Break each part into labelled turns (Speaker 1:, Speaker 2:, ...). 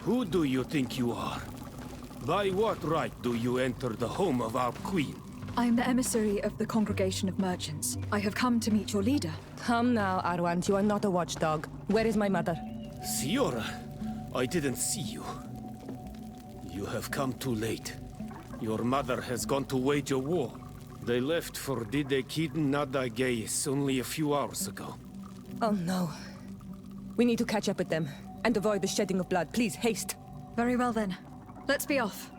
Speaker 1: Who do you think you are? By what right do you enter the home of our queen?
Speaker 2: I am the emissary of the Congregation of Merchants. I have come to meet your leader.
Speaker 3: Come now, Arwand. You are not a watchdog. Where is my mother?
Speaker 1: Siora, I didn't see you. You have come too late. Your mother has gone to wage a war. They left for Didekid Nadagais only a few hours ago.
Speaker 3: Oh no. We need to catch up with them and avoid the shedding of blood. Please, haste.
Speaker 2: Very well then. Let's be off.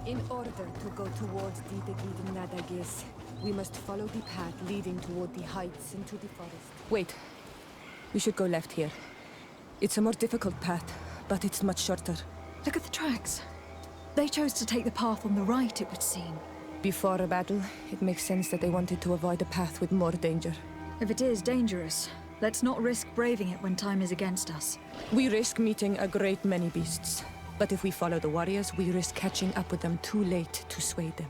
Speaker 3: In order to go towards Didekid Nadagais, we must follow the path leading toward the heights into the forest. Wait. We should go left here. It's a more difficult path, but it's much shorter.
Speaker 2: Look at the tracks. They chose to take the path on the right, it would seem.
Speaker 3: Before a battle, it makes sense that they wanted to avoid a path with more danger.
Speaker 2: If it is dangerous, let's not risk braving it when time is against us.
Speaker 3: We risk meeting a great many beasts. But if we follow the warriors, we risk catching up with them too late to sway them.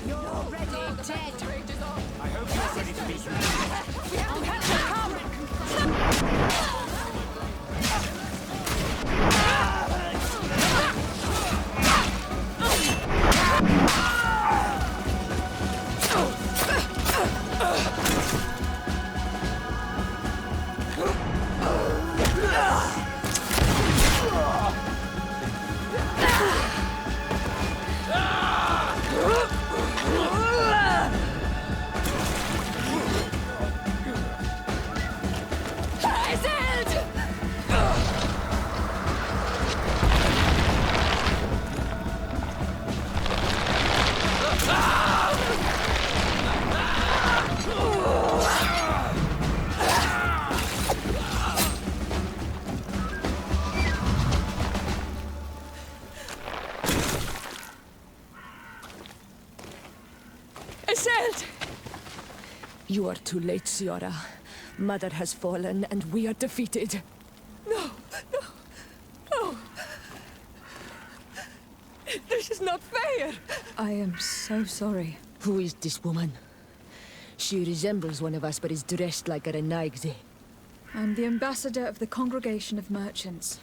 Speaker 4: You're already dead.
Speaker 1: I hope you're ready to meet me.
Speaker 4: We have to catch them.
Speaker 3: You are too late, Siora. Mother has fallen, and we are defeated. No. This is not fair.
Speaker 2: I am so sorry.
Speaker 5: Who is this woman? She resembles one of us, but is dressed like a Renaigze.
Speaker 2: I'm the ambassador of the Congregation of Merchants.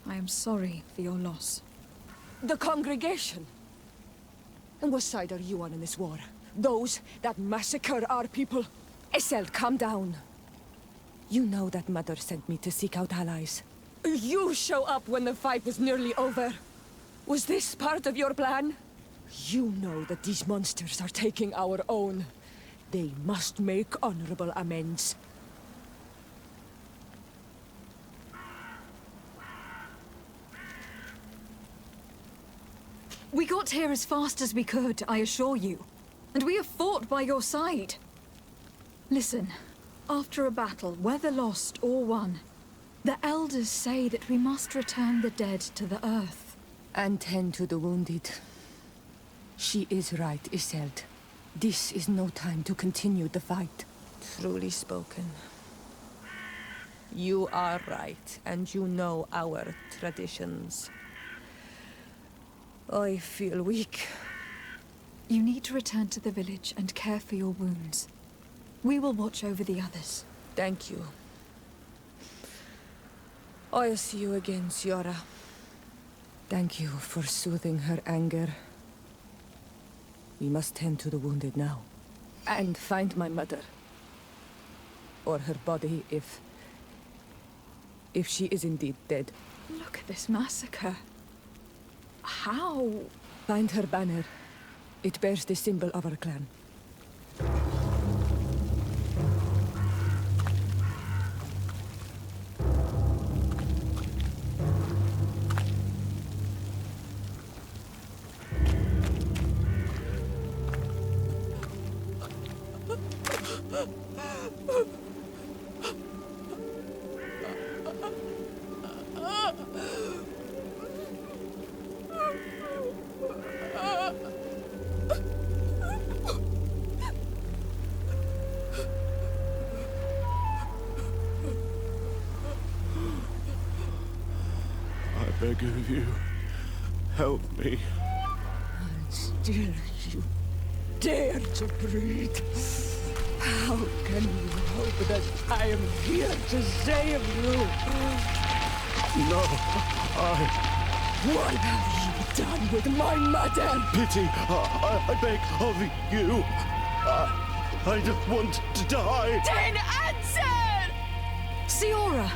Speaker 2: I am sorry for your loss.
Speaker 3: The congregation? And what side are you on in this war? Those that massacre our people? Esel, calm down. You know that Mother sent me to seek out allies. You show up when the fight was nearly over. Was this part of your plan? You know that these monsters are taking our own. They must make honorable amends.
Speaker 2: We got here as fast as we could, I assure you. And we have fought by your side. Listen, after a battle, whether lost or won, the elders say that we must return the dead to the earth.
Speaker 3: And tend to the wounded. She is right, Iselt. This is no time to continue the fight. Truly spoken. You are right, and you know our traditions. I feel weak.
Speaker 2: You need to return to the village and care for your wounds. We will watch over the others.
Speaker 3: Thank you. I'll see you again, Siora. Thank you for soothing her anger. We must tend to the wounded now. And find my mother. Or her body, if she is indeed dead.
Speaker 2: Look at this massacre. How?
Speaker 3: Find her banner. It bears the symbol of our clan.
Speaker 1: I beg of you, help me.
Speaker 5: Still you.
Speaker 3: dare to breathe? How can you hope that I am here to save you?
Speaker 1: No,
Speaker 3: What have you done with my mother?
Speaker 1: pity, I beg of you. I don't want to die.
Speaker 3: Then answer!
Speaker 2: Siora!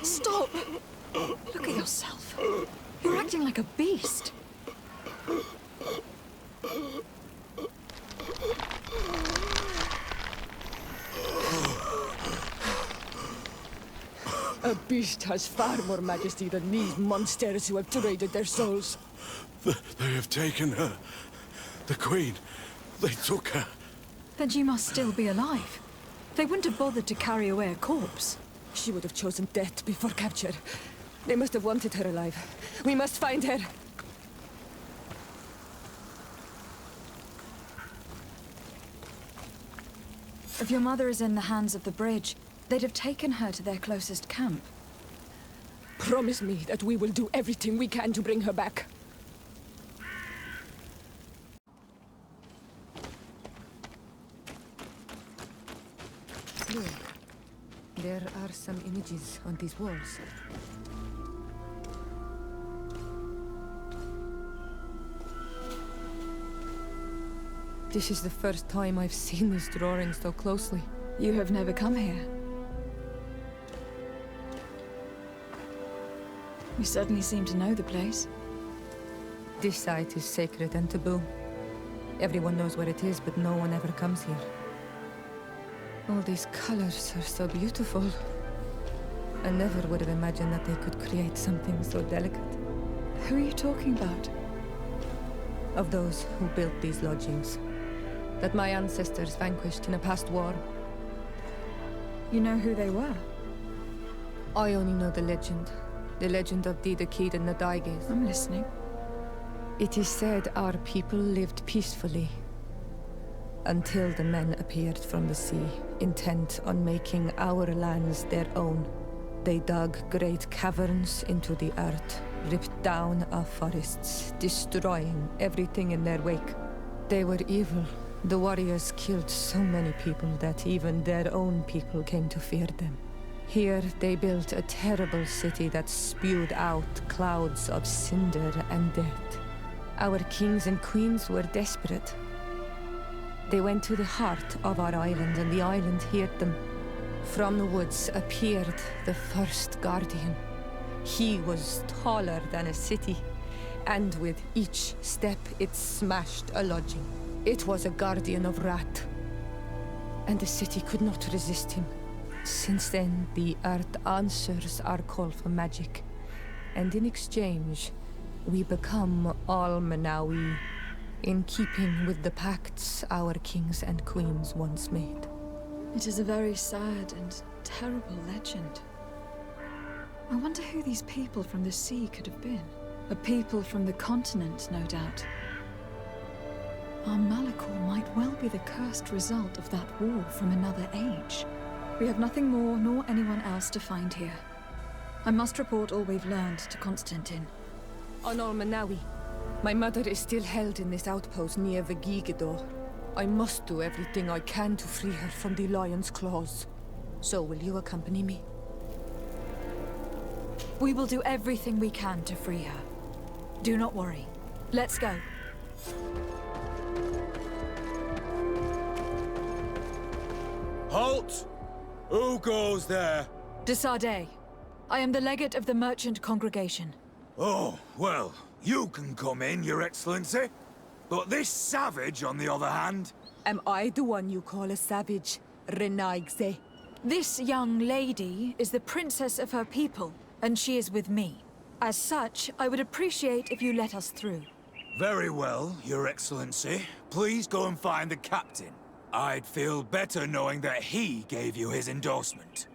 Speaker 2: Stop! Look at yourself. You're acting like a beast.
Speaker 3: A beast has far more majesty than these monsters who have traded their souls.
Speaker 1: They have taken her. The Queen. They took her.
Speaker 2: Then she must still be alive. They wouldn't have bothered to carry away a corpse.
Speaker 3: She would have chosen death before capture. They must have wanted her alive. We must find her.
Speaker 2: If your mother is in the hands of the bridge, they'd have taken her to their closest camp.
Speaker 3: Promise me that we will do everything we can to bring her back.
Speaker 5: Look, there are some images on these walls. This is the first time I've seen this drawing so closely.
Speaker 2: You have never come here. You certainly seem to know the place.
Speaker 5: This site is sacred and taboo. Everyone knows where it is, but no one ever comes here. All these colors are so beautiful. I never would have imagined that they could create something so delicate.
Speaker 2: Who are you talking about?
Speaker 5: Of those who built these lodgings, that my ancestors vanquished in a past war.
Speaker 2: You know who they were?
Speaker 5: I only know the legend of Didakid and Nadaiges.
Speaker 2: I'm listening.
Speaker 5: It is said our people lived peacefully until the men appeared from the sea, intent on making our lands their own. They dug great caverns into the earth, ripped down our forests, destroying everything in their wake. They were evil. The warriors killed so many people that even their own people came to fear them. Here they built a terrible city that spewed out clouds of cinder and death. Our kings and queens were desperate. They went to the heart of our island, and the island heard them. From the woods appeared the first guardian. He was taller than a city, and with each step it smashed a lodging. It was a guardian of wrath, and the city could not resist him. Since then, the earth answers our call for magic, and in exchange, we become Almanawi, in keeping with the pacts our kings and queens once made.
Speaker 2: It is a very sad and terrible legend. I wonder who these people from the sea could have been. A people from the continent, no doubt. Our Malachor might well be the cursed result of that war from another age. We have nothing more nor anyone else to find here. I must report all we've learned to Constantine.
Speaker 3: On Almanawi, my mother is still held in this outpost near Vegigedor. I must do everything I can to free her from the lion's claws. So will you accompany me?
Speaker 2: We will do everything we can to free her. Do not worry. Let's go.
Speaker 6: Halt! Who goes there?
Speaker 2: De Sardet. I am the legate of the merchant congregation.
Speaker 6: Oh, well, you can come in, Your Excellency. But this savage, on the other hand...
Speaker 3: Am I the one you call a savage, Renaigze?
Speaker 2: This young lady is the princess of her people, and she is with me. As such, I would appreciate if you let us through.
Speaker 6: Very well, Your Excellency. Please go and find the captain. I'd feel better knowing that he gave you his endorsement.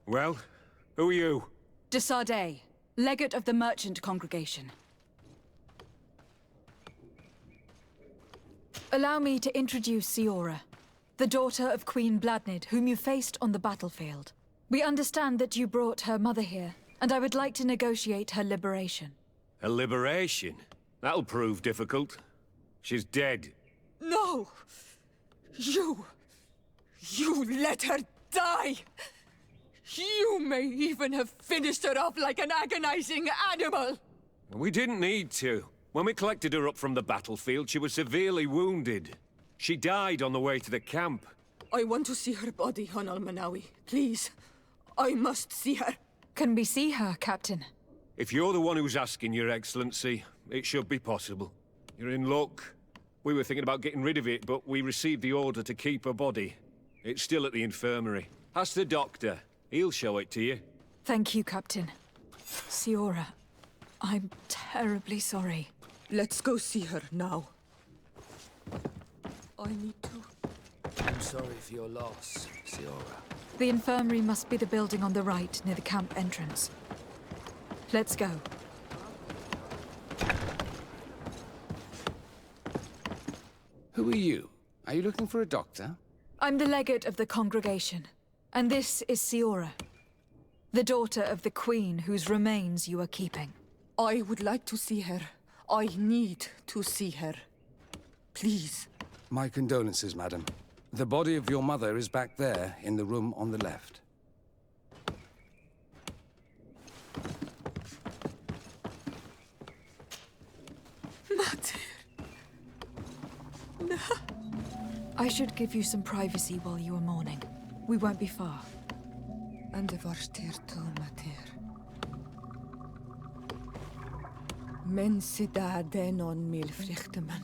Speaker 7: Well, who are you?
Speaker 2: De Sardet, legate of the merchant congregation. Allow me to introduce Seora, the daughter of Queen Bladnid, whom you faced on the battlefield. We understand that you brought her mother here, and I would like to negotiate her liberation.
Speaker 7: A liberation? That'll prove difficult. She's dead.
Speaker 3: No! You let her die! You may even have finished her off like an agonizing animal!
Speaker 7: We didn't need to. When we collected her up from the battlefield, she was severely wounded. She died on the way to the camp.
Speaker 3: I want to see her body, on Almanawi. Please. I must see her.
Speaker 2: Can we see her, Captain?
Speaker 7: If you're the one who's asking, Your Excellency, it should be possible. You're in luck. We were thinking about getting rid of it, but we received the order to keep her body. It's still at the infirmary. Ask the doctor. He'll show it to you.
Speaker 2: Thank you, Captain. Seora, I'm terribly sorry.
Speaker 3: Let's go see her now. I need to.
Speaker 8: I'm sorry for your loss, Seora.
Speaker 2: The infirmary must be the building on the right, near the camp entrance. Let's go.
Speaker 8: Who are you? Are you looking for a doctor?
Speaker 2: I'm the legate of the congregation, and this is Seora, the daughter of the queen whose remains you are keeping.
Speaker 3: I would like to see her. I need to see her. Please.
Speaker 8: My condolences, madam. The body of your mother is back there, in the room on the left.
Speaker 3: Mater. No.
Speaker 2: I should give you some privacy while you are mourning. We won't be far.
Speaker 3: And the varster to Mater. Men sida denon mil frichteman.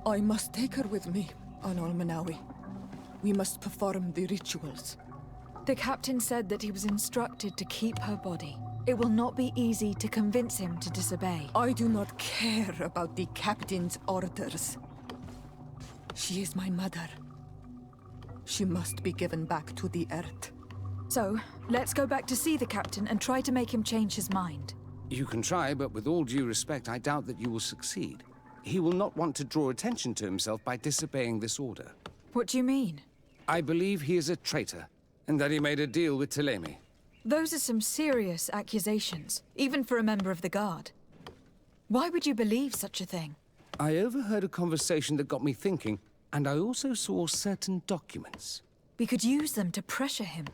Speaker 3: I must take her with me, on Almanawi. We must perform the rituals.
Speaker 2: The captain said that he was instructed to keep her body. It will not be easy to convince him to disobey.
Speaker 3: I do not care about the captain's orders. She is my mother. She must be given back to the earth.
Speaker 2: So, let's go back to see the captain and try to make him change his mind.
Speaker 8: You can try, but with all due respect, I doubt that you will succeed. He will not want to draw attention to himself by disobeying this order.
Speaker 2: What do you mean?
Speaker 8: I believe he is a traitor, and that he made a deal with Thélème.
Speaker 2: Those are some serious accusations, even for a member of the Guard. Why would you believe such a thing?
Speaker 8: I overheard a conversation that got me thinking, and I also saw certain documents.
Speaker 2: We could use them to pressure him.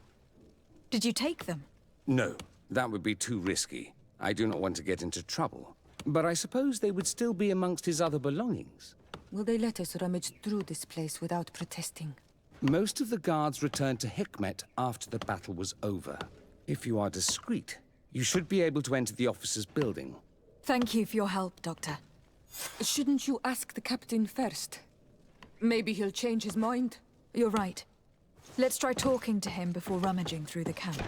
Speaker 2: Did you take them?
Speaker 8: No, that would be too risky. I do not want to get into trouble. But I suppose they would still be amongst his other belongings.
Speaker 3: Will they let us rummage through this place without protesting?
Speaker 8: Most of the guards returned to Hikmet after the battle was over. If you are discreet, you should be able to enter the officer's building.
Speaker 2: Thank you for your help, Doctor.
Speaker 3: Shouldn't you ask the captain first? Maybe he'll change his mind.
Speaker 2: You're right. Let's try talking to him before rummaging through the camp.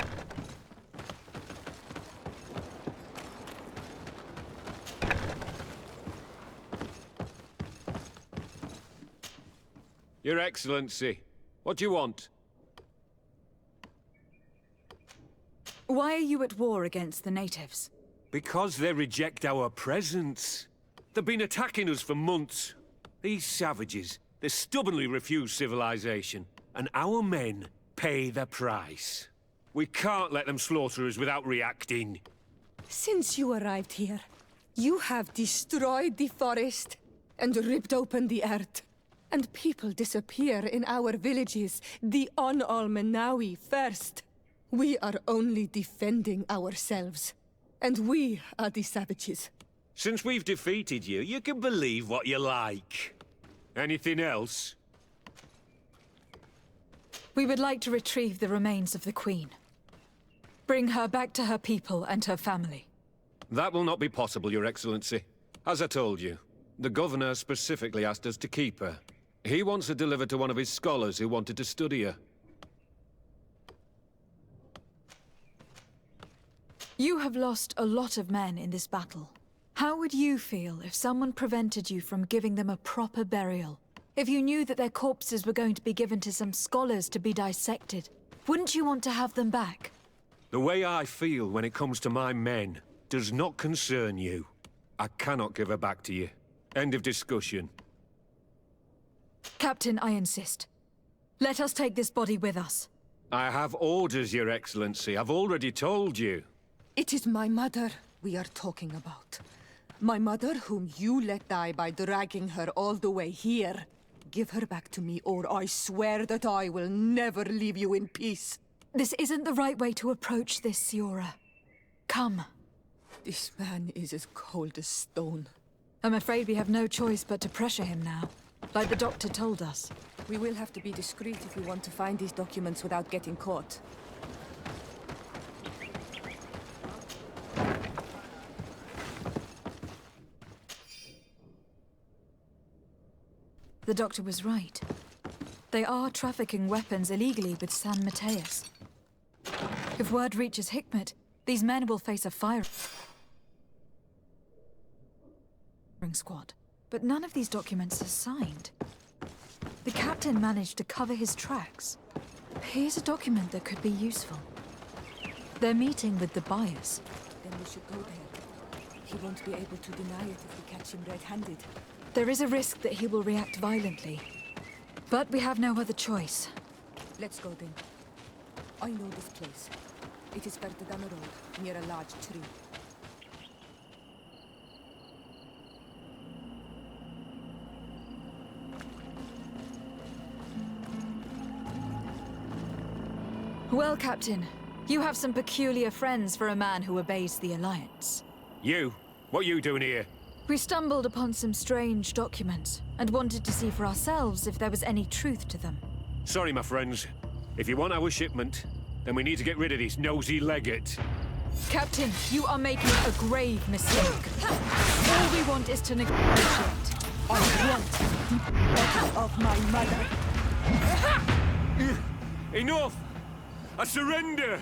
Speaker 7: Your Excellency, what do you want?
Speaker 2: Why are you at war against the natives?
Speaker 7: Because they reject our presence. They've been attacking us for months. These savages, they stubbornly refuse civilization, and our men pay the price. We can't let them slaughter us without reacting.
Speaker 3: Since you arrived here, you have destroyed the forest and ripped open the earth. And people disappear in our villages, the On-Almanawi first. We are only defending ourselves. And we are the savages.
Speaker 7: Since we've defeated you, you can believe what you like. Anything else?
Speaker 2: We would like to retrieve the remains of the Queen. Bring her back to her people and her family.
Speaker 7: That will not be possible, Your Excellency. As I told you, the Governor specifically asked us to keep her. He wants her delivered to one of his scholars who wanted to study her.
Speaker 2: You have lost a lot of men in this battle. How would you feel if someone prevented you from giving them a proper burial? If you knew that their corpses were going to be given to some scholars to be dissected, wouldn't you want to have them back?
Speaker 7: The way I feel when it comes to my men does not concern you. I cannot give her back to you. End of discussion.
Speaker 2: Captain, I insist. Let us take this body with us.
Speaker 7: I have orders, Your Excellency. I've already told you.
Speaker 5: It is my mother we are talking about. My mother whom you let die by dragging her all the way here. Give her back to me, or I swear that I will never leave you in peace.
Speaker 2: This isn't the right way to approach this, Siora. Come.
Speaker 5: This man is as cold as stone.
Speaker 2: I'm afraid we have no choice but to pressure him now, like the doctor told us.
Speaker 5: We will have to be discreet if we want to find these documents without getting caught.
Speaker 2: The doctor was right. They are trafficking weapons illegally with San Mateus. If word reaches Hikmet, these men will face a firing squad. But none of these documents are signed. The captain managed to cover his tracks. Here's a document that could be useful. They're meeting with the buyers.
Speaker 5: Then we should go there. He won't be able to deny it if we catch him red-handed.
Speaker 2: There is a risk that he will react violently. But we have no other choice.
Speaker 5: Let's go then. I know this place. It is further down the road, near a large tree.
Speaker 2: Well, Captain, you have some peculiar friends for a man who obeys the Alliance.
Speaker 7: You? What are you doing here?
Speaker 2: We stumbled upon some strange documents and wanted to see for ourselves if there was any truth to them.
Speaker 7: Sorry, my friends. If you want our shipment, then we need to get rid of this nosy legate.
Speaker 2: Captain, you are making a grave mistake. All we want is to negotiate.
Speaker 5: I want the body of my mother.
Speaker 7: Enough! I surrender!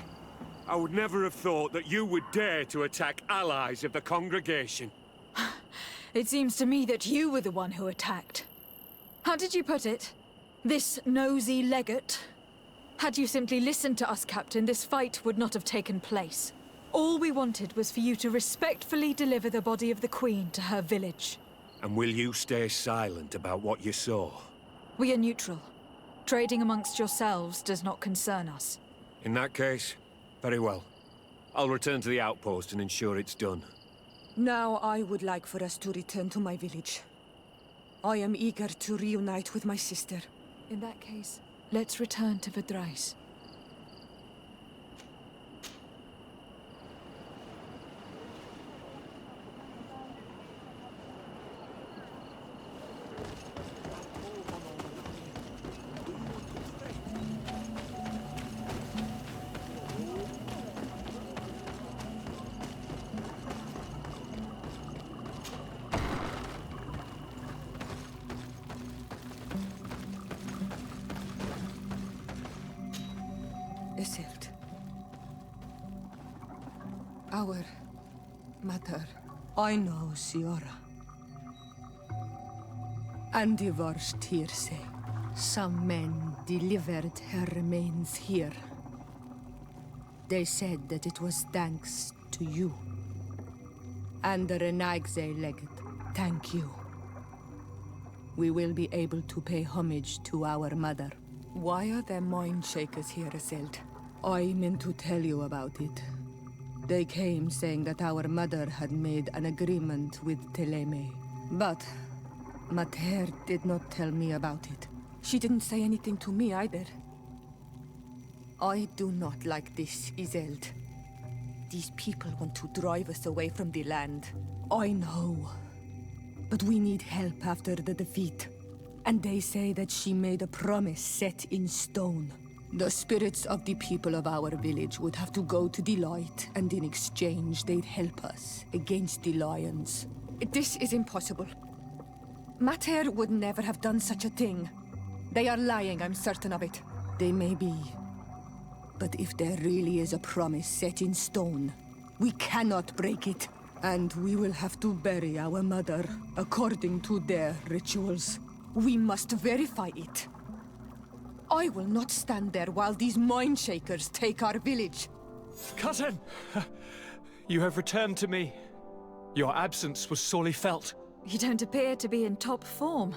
Speaker 7: I would never have thought that you would dare to attack allies of the congregation.
Speaker 2: It seems to me that you were the one who attacked. How did you put it? This nosy legate? Had you simply listened to us, Captain, this fight would not have taken place. All we wanted was for you to respectfully deliver the body of the Queen to her village.
Speaker 7: And will you stay silent about what you saw?
Speaker 2: We are neutral. Trading amongst yourselves does not concern us.
Speaker 7: In that case, very well. I'll return to the outpost and ensure it's done.
Speaker 5: Now I would like for us to return to my village. I am eager to reunite with my sister.
Speaker 2: In that case, let's return to Verdrais.
Speaker 5: Isildt. Our mother. I know, Siora. And divorced here say. Some men delivered her remains here. They said that it was thanks to you. And the Renagze legate, thank you. We will be able to pay homage to our mother. Why are there mind shakers here, Isildt? I meant to tell you about it. They came saying that our mother had made an agreement with Teleme. But Mater did not tell me about it. She didn't say anything to me either. I do not like this, Isildt. These people want to drive us away from the land. I know. But we need help after the defeat. And they say that she made a promise set in stone. The spirits of the people of our village would have to go to the light, and in exchange they'd help us against the lions. This is impossible. Mater would never have done such a thing. They are lying, I'm certain of it. They may be. But if there really is a promise set in stone, we cannot break it. And we will have to bury our mother according to their rituals. We must verify it. I will not stand there while these mind shakers take our village.
Speaker 9: Cousin! You have returned to me. Your absence was sorely felt.
Speaker 2: You don't appear to be in top form.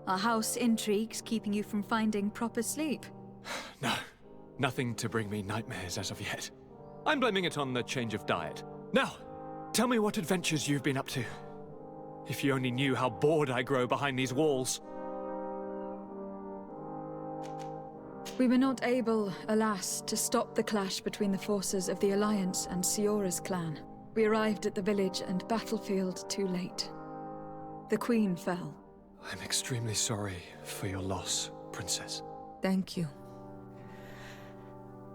Speaker 2: Are house intrigues keeping you from finding proper sleep?
Speaker 9: No, nothing to bring me nightmares as of yet. I'm blaming it on the change of diet. Now, tell me what adventures you've been up to. If you only knew how bored I grow behind these walls.
Speaker 2: We were not able, alas, to stop the clash between the forces of the Alliance and Siora's clan. We arrived at the village and battlefield too late. The Queen fell.
Speaker 9: I'm extremely sorry for your loss, Princess.
Speaker 5: Thank you.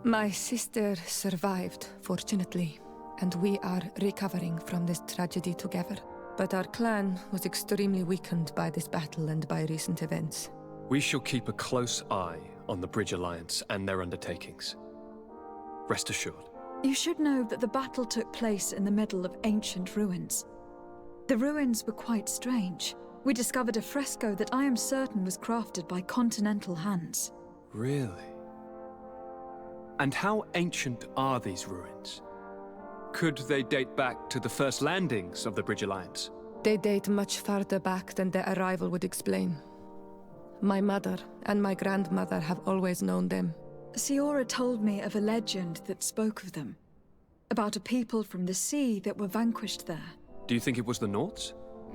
Speaker 5: My sister survived, fortunately, and we are recovering from this tragedy together. But our clan was extremely weakened by this battle and by recent events.
Speaker 9: We shall keep a close eye on the Bridge Alliance and their undertakings. Rest assured.
Speaker 2: You should know that the battle took place in the middle of ancient ruins. The ruins were quite strange. We discovered a fresco that I am certain was crafted by continental hands.
Speaker 9: Really? And how ancient are these ruins? Could they date back to the first landings of the Bridge Alliance?
Speaker 5: They date much farther back than their arrival would explain. My mother and my grandmother have always known them.
Speaker 2: Siora told me of a legend that spoke of them. About a people from the sea that were vanquished there.
Speaker 9: Do you think it was the Nauts?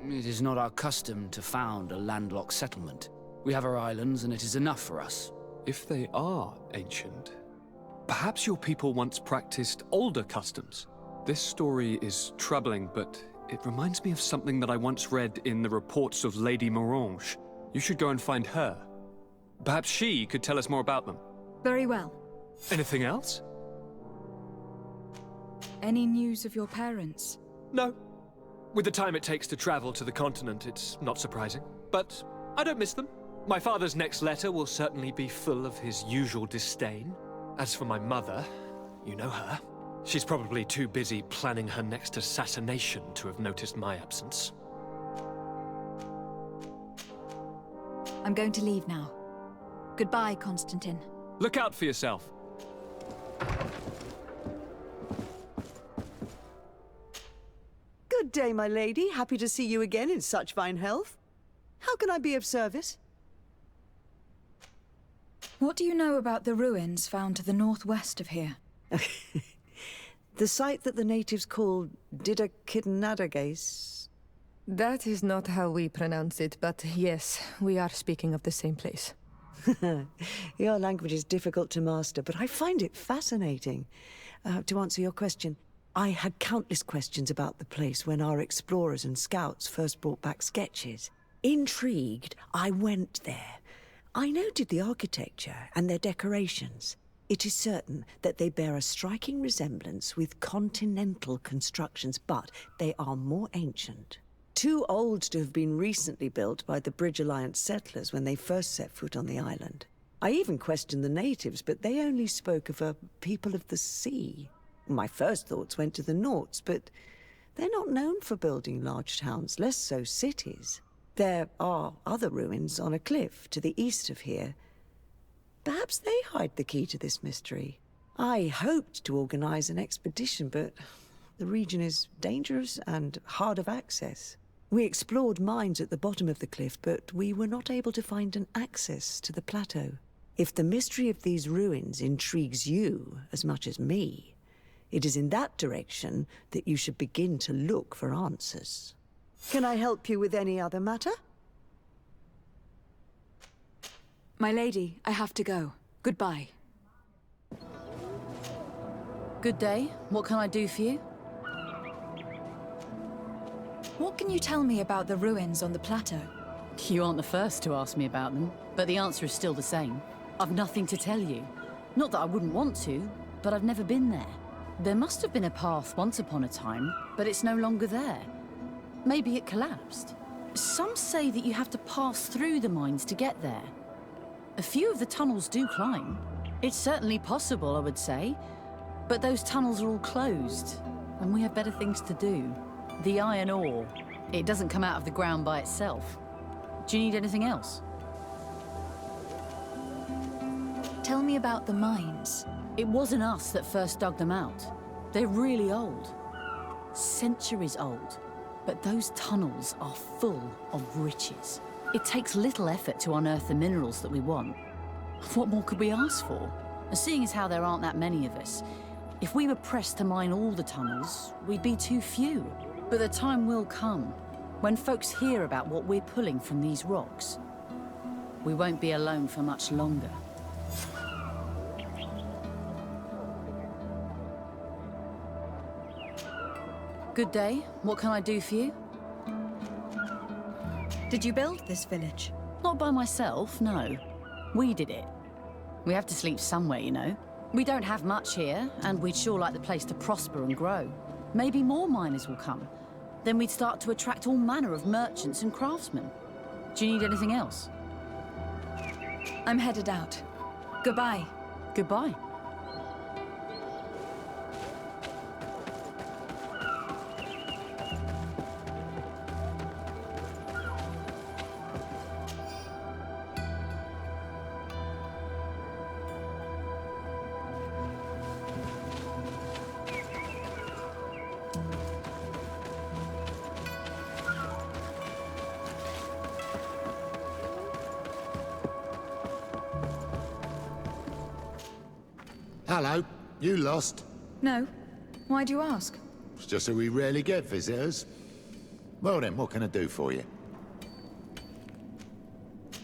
Speaker 10: It is not our custom to found a landlocked settlement. We have our islands, and it is enough for us.
Speaker 9: If they are ancient, perhaps your people once practiced older customs. This story is troubling, but it reminds me of something that I once read in the reports of Lady Morange. You should go and find her. Perhaps she could tell us more about them.
Speaker 2: Very well.
Speaker 9: Anything else?
Speaker 2: Any news of your parents?
Speaker 9: No. With the time it takes to travel to the continent, it's not surprising. But I don't miss them. My father's next letter will certainly be full of his usual disdain. As for my mother, you know her. She's probably too busy planning her next assassination to have noticed my absence.
Speaker 2: I'm going to leave now. Goodbye, Constantine.
Speaker 9: Look out for yourself.
Speaker 11: Good day, my lady. Happy to see you again in such fine health. How can I be of service?
Speaker 2: What do you know about the ruins found to the northwest of here?
Speaker 11: The site that the natives call Didakidnadagays.
Speaker 5: That is not how we pronounce it, but yes, we are speaking of the same place.
Speaker 11: Your language is difficult to master, but I find it fascinating. To answer your question, I had countless questions about the place when our explorers and scouts first brought back sketches. Intrigued, I went there. I noted the architecture and their decorations. It is certain that they bear a striking resemblance with continental constructions, but they are more ancient. Too old to have been recently built by the Bridge Alliance settlers when they first set foot on the island. I even questioned the natives, but they only spoke of a people of the sea. My first thoughts went to the Nauts, but they're not known for building large towns, less so cities. There are other ruins on a cliff to the east of here. Perhaps they hide the key to this mystery. I hoped to organize an expedition, but the region is dangerous and hard of access. We explored mines at the bottom of the cliff, but we were not able to find an access to the plateau. If the mystery of these ruins intrigues you as much as me, it is in that direction that you should begin to look for answers. Can I help you with any other matter?
Speaker 2: My lady, I have to go. Goodbye.
Speaker 12: Good day. What can I do for you?
Speaker 2: What can you tell me about the ruins on the plateau?
Speaker 12: You aren't the first to ask me about them, but the answer is still the same. I've nothing to tell you. Not that I wouldn't want to, but I've never been there. There must have been a path once upon a time, but it's no longer there. Maybe it collapsed. Some say that you have to pass through the mines to get there. A few of the tunnels do climb. It's certainly possible, I would say. But those tunnels are all closed, and we have better things to do. The iron ore, it doesn't come out of the ground by itself. Do you need anything else?
Speaker 2: Tell me about the mines.
Speaker 12: It wasn't us that first dug them out. They're really old. centuries old. But those tunnels are full of riches. It takes little effort to unearth the minerals that we want. What more could we ask for? Seeing as how there aren't that many of us, if we were pressed to mine all the tunnels, we'd be too few. But the time will come when folks hear about what we're pulling from these rocks. We won't be alone for much longer. Good day. What can I do for you?
Speaker 2: Did you build this village?
Speaker 12: Not by myself, no. We did it. We have to sleep somewhere, you know. We don't have much here, and we'd sure like the place to prosper and grow. Maybe more miners will come. Then we'd start to attract all manner of merchants and craftsmen. Do you need anything else?
Speaker 2: I'm headed out. Goodbye.
Speaker 12: Goodbye.
Speaker 13: Hello, you lost?
Speaker 2: No. Why do you ask?
Speaker 13: It's just that we rarely get visitors. Well then, what can I do for you?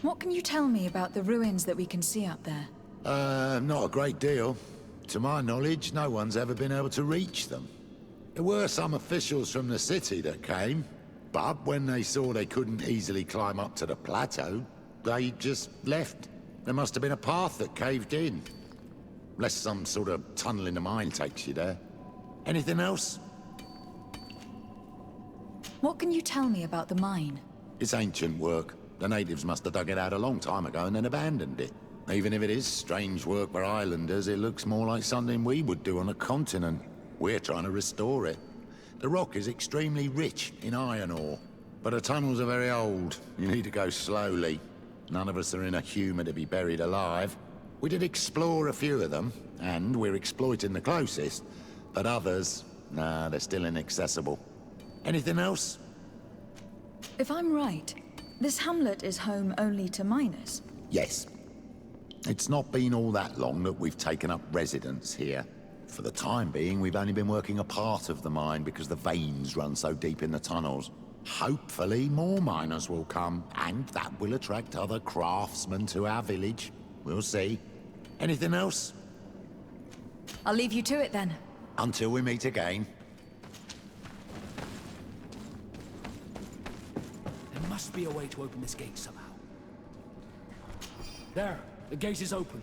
Speaker 2: What can you tell me about the ruins that we can see up there?
Speaker 13: Not a great deal. To my knowledge, no one's ever been able to reach them. There were some officials from the city that came, but when they saw they couldn't easily climb up to the plateau, they just left. There must have been a path that caved in. Unless some sort of tunnel in the mine takes you there. Anything else?
Speaker 2: What can you tell me about the mine?
Speaker 13: It's ancient work. The natives must have dug it out a long time ago and then abandoned it. Even if it is strange work for islanders, it looks more like something we would do on a continent. We're trying to restore it. The rock is extremely rich in iron ore, but the tunnels are very old. You need to go slowly. None of us are in a humour to be buried alive. We did explore a few of them, and we're exploiting the closest. But others, nah, they're still inaccessible. Anything else?
Speaker 2: If I'm right, this hamlet is home only to miners?
Speaker 13: Yes. It's not been all that long that we've taken up residence here. For the time being, we've only been working a part of the mine because the veins run so deep in the tunnels. Hopefully, more miners will come, and that will attract other craftsmen to our village. We'll see. Anything else?
Speaker 2: I'll leave you to it then.
Speaker 13: Until we meet again.
Speaker 10: There must be a way to open this gate somehow. There, the gate is open.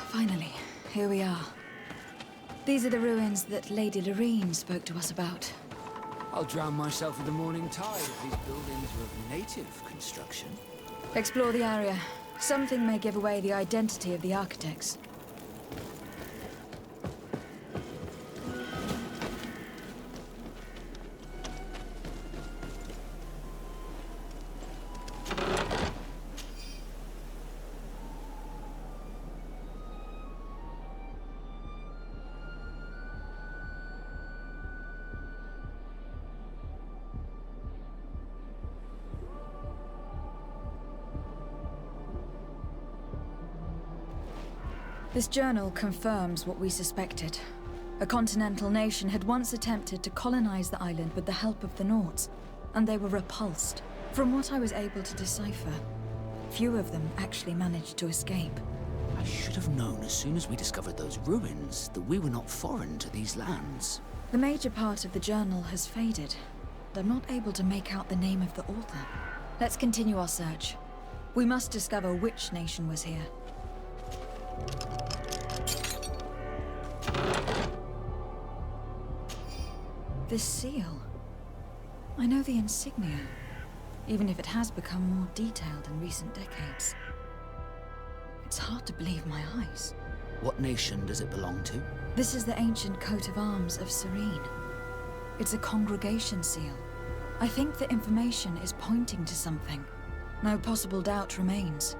Speaker 2: Finally, here we are. These are the ruins that Lady Lorene spoke to us about.
Speaker 10: I'll drown myself with the morning tide if these buildings were of native construction.
Speaker 2: Explore the area. Something may give away the identity of the architects. This journal confirms what we suspected. A continental nation had once attempted to colonize the island with the help of the Nords, and they were repulsed. From what I was able to decipher, few of them actually managed to escape.
Speaker 10: I should have known as soon as we discovered those ruins that we were not foreign to these lands.
Speaker 2: The major part of the journal has faded, I'm not able to make out the name of the author. Let's continue our search. We must discover which nation was here. This seal. I know the insignia, even if it has become more detailed in recent decades. It's hard to believe my eyes.
Speaker 10: What nation does it belong to?
Speaker 2: This is the ancient coat of arms of Serene. It's a congregation seal. I think the information is pointing to something. No possible doubt remains.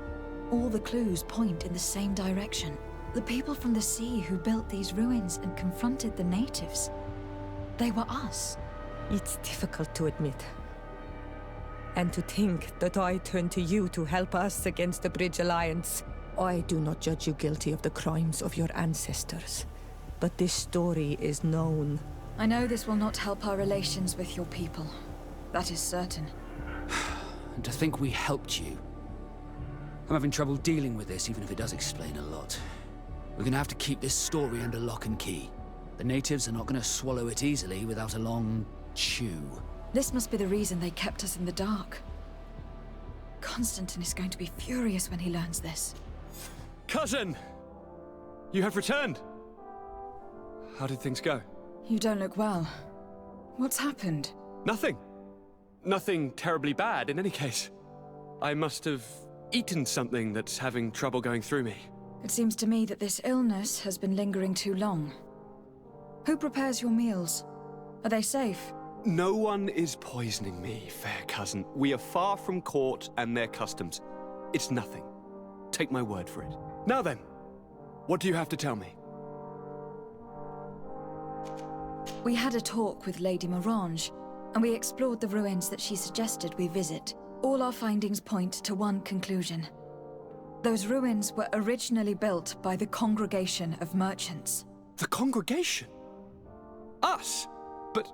Speaker 2: All the clues point in the same direction. The people from the sea who built these ruins and confronted the natives. They were us.
Speaker 5: It's difficult to admit. And to think that I turn to you to help us against the Bridge Alliance. I do not judge you guilty of the crimes of your ancestors. But this story is known.
Speaker 2: I know this will not help our relations with your people. That is certain.
Speaker 10: And to think we helped you. I'm having trouble dealing with this, even if it does explain a lot. We're gonna have to keep this story under lock and key. The natives are not gonna swallow it easily without a long chew.
Speaker 2: This must be the reason they kept us in the dark. Constantine is going to be furious when he learns this.
Speaker 9: Cousin! You have returned! How did things go?
Speaker 2: You don't look well. What's happened?
Speaker 9: Nothing. Nothing terribly bad, in any case. I must have eaten something that's having trouble going through me.
Speaker 2: It seems to me that this illness has been lingering too long. Who prepares your meals? Are they safe?
Speaker 9: No one is poisoning me, fair cousin. We are far from court and their customs. It's nothing. Take my word for it. Now then, what do you have to tell me?
Speaker 2: We had a talk with Lady Morange, and we explored the ruins that she suggested we visit. All our findings point to one conclusion. Those ruins were originally built by the Congregation of Merchants.
Speaker 9: The Congregation? Us? But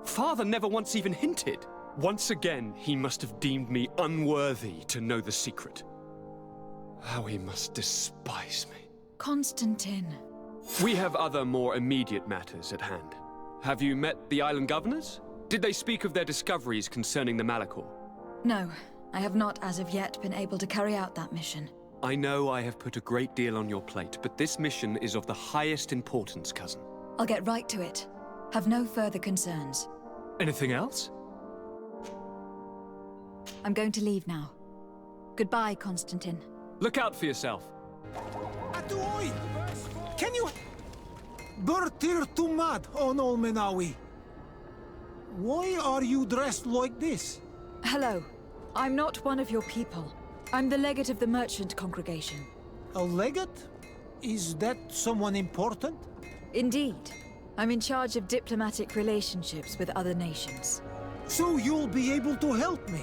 Speaker 9: Father never once even hinted. Once again, he must have deemed me unworthy to know the secret. How he must despise me.
Speaker 2: Constantine.
Speaker 9: We have other more immediate matters at hand. Have you met the island governors? Did they speak of their discoveries concerning the Malachor?
Speaker 2: No, I have not as of yet been able to carry out that mission.
Speaker 9: I know I have put a great deal on your plate, but this mission is of the highest importance, cousin.
Speaker 2: I'll get right to it. Have no further concerns.
Speaker 9: Anything else?
Speaker 2: I'm going to leave now. Goodbye, Constantine.
Speaker 9: Look out for yourself.
Speaker 14: Can you... Bertir to mad on Olmenawi. Why are you dressed like this?
Speaker 2: Hello. I'm not one of your people. I'm the legate of the merchant congregation.
Speaker 14: A legate? Is that someone important?
Speaker 2: Indeed. I'm in charge of diplomatic relationships with other nations.
Speaker 14: So you'll be able to help me.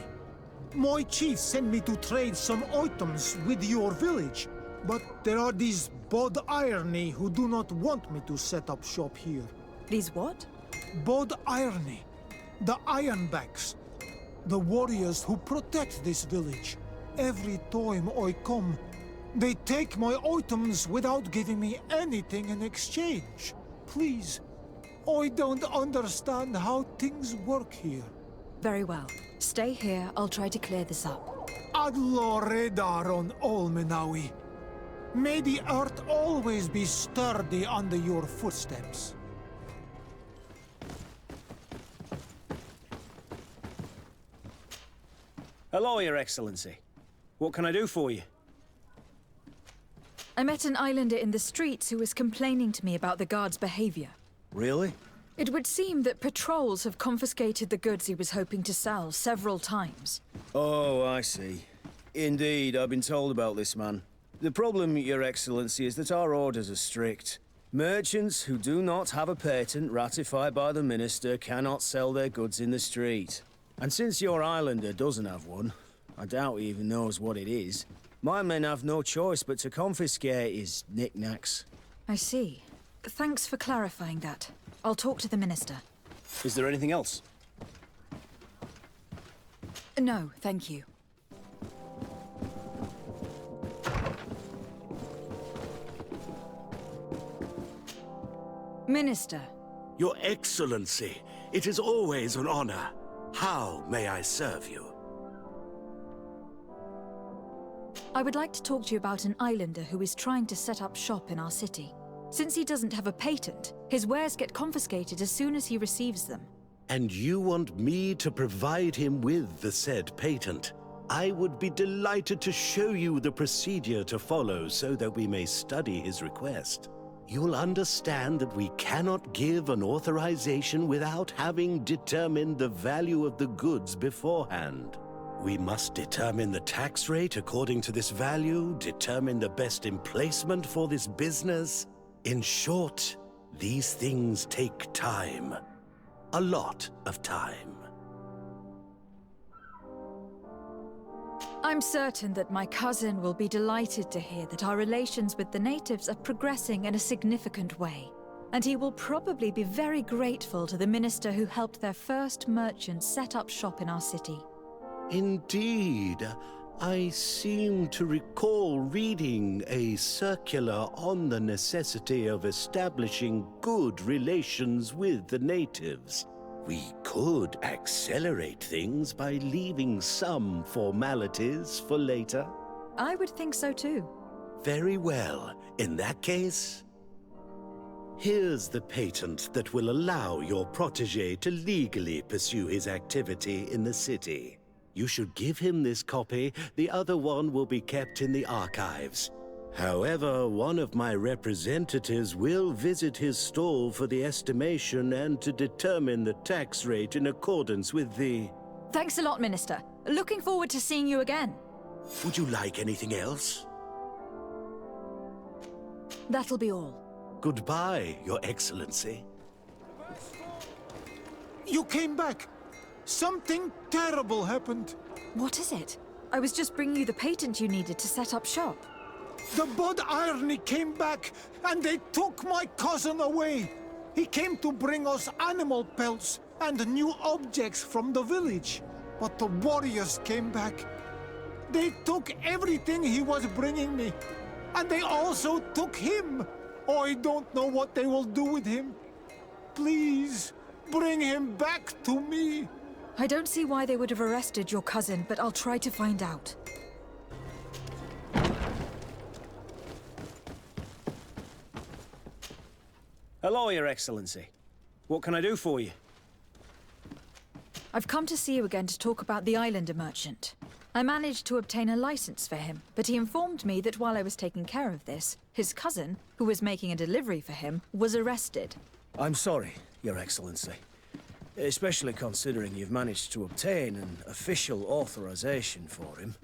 Speaker 14: My chief sent me to trade some items with your village, but there are these Bod Irony who do not want me to set up shop here.
Speaker 2: These what?
Speaker 14: Bod Irony. The Ironbacks. The warriors who protect this village. Every time I come, they take my items without giving me anything in exchange. Please, I don't understand how things work here.
Speaker 2: Very well. Stay here, I'll try to clear this up.
Speaker 14: Adlo Redar on Olmenawi. May the earth always be sturdy under your footsteps.
Speaker 15: Hello, Your Excellency. What can I do for you?
Speaker 2: I met an islander in the streets who was complaining to me about the guard's behavior.
Speaker 15: Really?
Speaker 2: It would seem that patrols have confiscated the goods he was hoping to sell several times.
Speaker 15: Oh, I see. Indeed, I've been told about this man. The problem, Your Excellency, is that our orders are strict. Merchants who do not have a patent ratified by the Minister cannot sell their goods in the street. And since your islander doesn't have one, I doubt he even knows what it is, my men have no choice but to confiscate his knickknacks.
Speaker 2: I see. Thanks for clarifying that. I'll talk to the Minister.
Speaker 15: Is there anything else?
Speaker 2: No, thank you. Minister.
Speaker 16: Your Excellency, It is always an honor. How may I serve you?
Speaker 2: I would like to talk to you about an islander who is trying to set up shop in our city. Since he doesn't have a patent, his wares get confiscated as soon as he receives them.
Speaker 16: And you want me to provide him with the said patent? I would be delighted to show you the procedure to follow so that we may study his request. You'll understand that we cannot give an authorization without having determined the value of the goods beforehand. We must determine the tax rate according to this value, determine the best emplacement for this business. In short, these things take time. A lot of time.
Speaker 2: I'm certain that my cousin will be delighted to hear that our relations with the natives are progressing in a significant way. And he will probably be very grateful to the minister who helped their first merchant set up shop in our city.
Speaker 16: Indeed. I seem to recall reading a circular on the necessity of establishing good relations with the natives. We could accelerate things by leaving some formalities for later.
Speaker 2: I would think so too.
Speaker 16: Very well. In that case, here's the patent that will allow your protégé to legally pursue his activity in the city. You should give him this copy. The other one will be kept in the archives. However, one of my representatives will visit his stall for the estimation and to determine the tax rate in accordance with the...
Speaker 2: Thanks a lot, Minister. Looking forward to seeing you again.
Speaker 16: Would you like anything else?
Speaker 2: That'll be all.
Speaker 16: Goodbye, Your Excellency.
Speaker 14: You came back! Something terrible happened.
Speaker 2: What is it? I was just bringing you the patent you needed to set up shop.
Speaker 14: The Bud Irony came back, and they took my cousin away. He came to bring us animal pelts and new objects from the village. But the warriors came back. They took everything he was bringing me. And they also took him. I don't know what they will do with him. Please, bring him back to me.
Speaker 2: I don't see why they would have arrested your cousin, but I'll try to find out.
Speaker 15: Hello, Your Excellency. What can I do for you?
Speaker 2: I've come to see you again to talk about the islander merchant. I managed to obtain a license for him, but he informed me that while I was taking care of this, his cousin, who was making a delivery for him, was arrested.
Speaker 15: I'm sorry, Your Excellency. Especially considering you've managed to obtain an official authorization for him.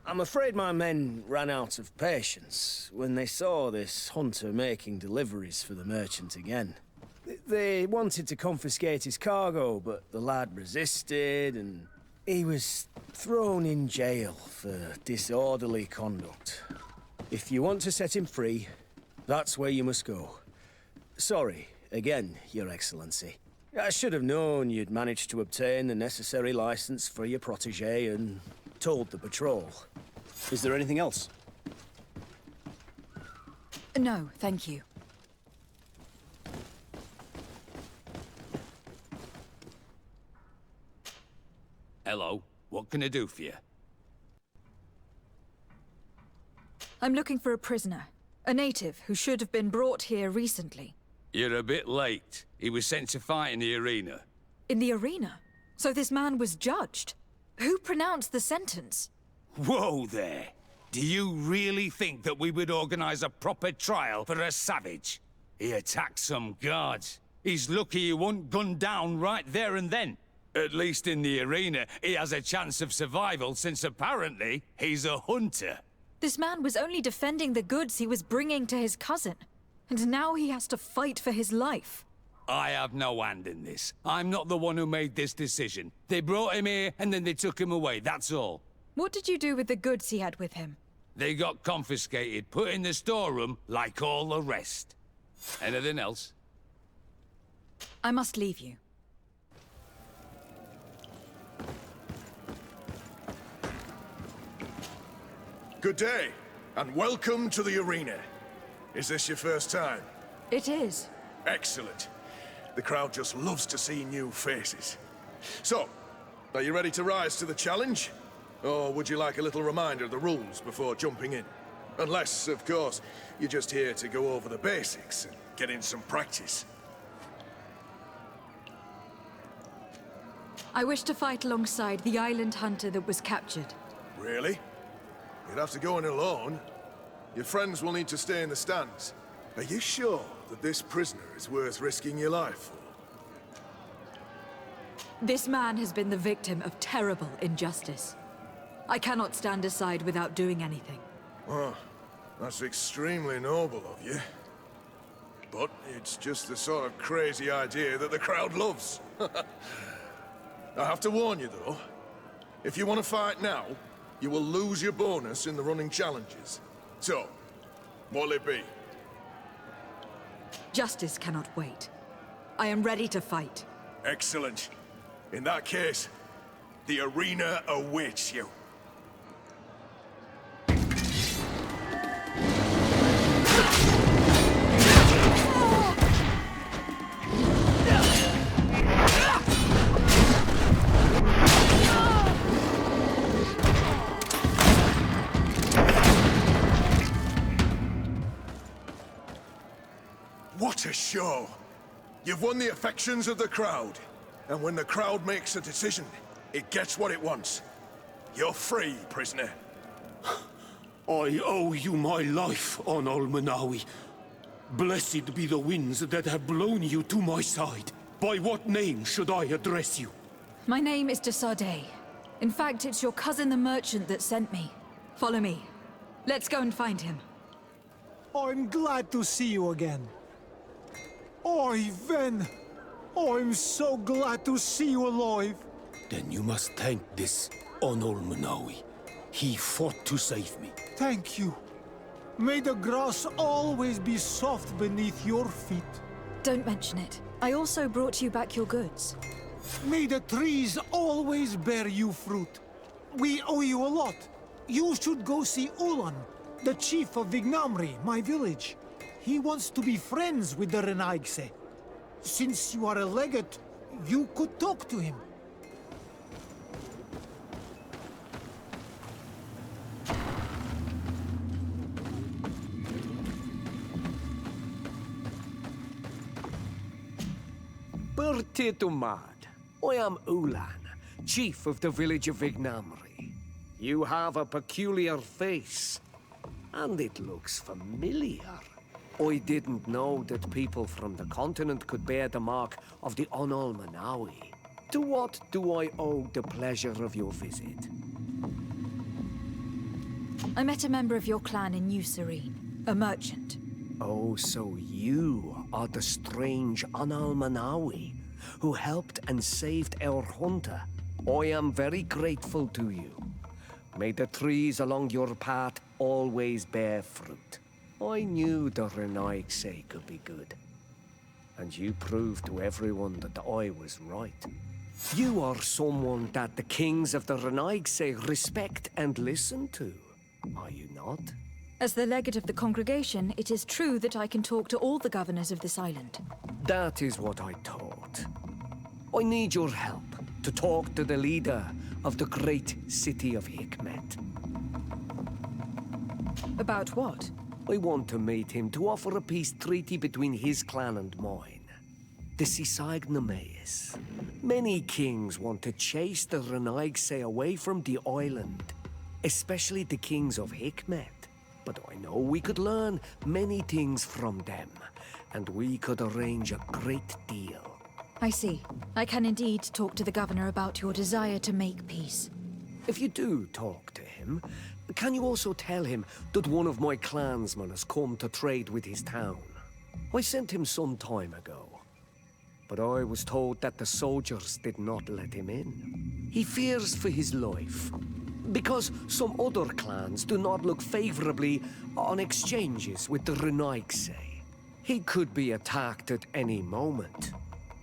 Speaker 15: I'm afraid my men ran out of patience when they saw this hunter making deliveries for the merchant again. They wanted to confiscate his cargo, but the lad resisted and he was thrown in jail for disorderly conduct. If you want to set him free, that's where you must go. Sorry, again, Your Excellency. I should have known you'd managed to obtain the necessary license for your protégé and told the patrol. Is there anything else?
Speaker 2: No, thank you.
Speaker 8: Hello, what can I do for you?
Speaker 2: I'm looking for a prisoner. A native who should have been brought here recently.
Speaker 8: You're a bit late. He was sent to fight in the arena.
Speaker 2: In the arena? So this man was judged? Who pronounced the sentence?
Speaker 8: Whoa there! Do you really think that we would organize a proper trial for a savage? He attacked some guards. He's lucky he wasn't gunned down right there and then. At least in the arena, he has a chance of survival since apparently he's a hunter.
Speaker 2: This man was only defending the goods he was bringing to his cousin. And now he has to fight for his life.
Speaker 8: I have no hand in this. I'm not the one who made this decision. They brought him here and then they took him away, that's all.
Speaker 2: What did you do with the goods he had with him?
Speaker 8: They got confiscated, put in the storeroom like all the rest. Anything else?
Speaker 2: I must leave you.
Speaker 17: Good day, and welcome to the arena. Is this your first time?
Speaker 2: It is.
Speaker 17: Excellent. The crowd just loves to see new faces. So, are you ready to rise to the challenge? Or would you like a little reminder of the rules before jumping in? Unless, of course, you're just here to go over the basics and get in some practice.
Speaker 2: I wish to fight alongside the island hunter that was captured.
Speaker 17: Really? You'd have to go in alone. Your friends will need to stay in the stands. Are you sure that this prisoner is worth risking your life for?
Speaker 2: This man has been the victim of terrible injustice. I cannot stand aside without doing anything.
Speaker 17: Well, that's extremely noble of you. But it's just the sort of crazy idea that the crowd loves. I have to warn you, though. If you want to fight now, you will lose your bonus in the running challenges. So, what'll it be?
Speaker 2: Justice cannot wait. I am ready to fight.
Speaker 17: Excellent. In that case, the arena awaits you. What a show! You've won the affections of the crowd. And when the crowd makes a decision, it gets what it wants. You're free, prisoner.
Speaker 1: I owe you my life, Onol. Blessed be the winds that have blown you to my side. By what name should I address you?
Speaker 2: My name is Desade. In fact, it's your cousin the merchant that sent me. Follow me. Let's go and find him.
Speaker 14: I'm glad to see you again. Oi, Ven! I'm so glad to see you alive.
Speaker 1: Then you must thank this Onol. He fought to save me.
Speaker 14: Thank you. May the grass always be soft beneath your feet.
Speaker 2: Don't mention it. I also brought you back your goods.
Speaker 14: May the trees always bear you fruit. We owe you a lot. You should go see Ulan, the chief of Vignamri, my village. He wants to be friends with the Renaigse. Since you are a legate, you could talk to him.
Speaker 18: Bertitumad, I am Ulan, chief of the village of Vignamri. You have a peculiar face, and it looks familiar. I didn't know that people from the continent could bear the mark of the Onol. To what do I owe the pleasure of your visit?
Speaker 2: I met a member of your clan in New Serene, a merchant.
Speaker 18: Oh, so you are the strange Onol who helped and saved our hunter. I am very grateful to you. May the trees along your path always bear fruit. I knew the Renaigse could be good. And you proved to everyone that I was right. You are someone that the kings of the Renaigse respect and listen to, are you not?
Speaker 2: As the legate of the congregation, it is true that I can talk to all the governors of this island.
Speaker 18: That is what I thought. I need your help to talk to the leader of the great city of Hikmet.
Speaker 2: About what?
Speaker 18: I want to meet him to offer a peace treaty between his clan and mine. The СОЦИАЛЬНИЕ. Many kings want to chase the Renaigse away from the island, especially the kings of Hikmet. But I know we could learn many things from them, and we could arrange a great deal.
Speaker 2: I see. I can indeed talk to the governor about your desire to make peace.
Speaker 18: If you do talk to him, can you also tell him that one of my clansmen has come to trade with his town? I sent him some time ago, but I was told that the soldiers did not let him in. He fears for his life, because some other clans do not look favorably on exchanges with the Renaigse. He could be attacked at any moment,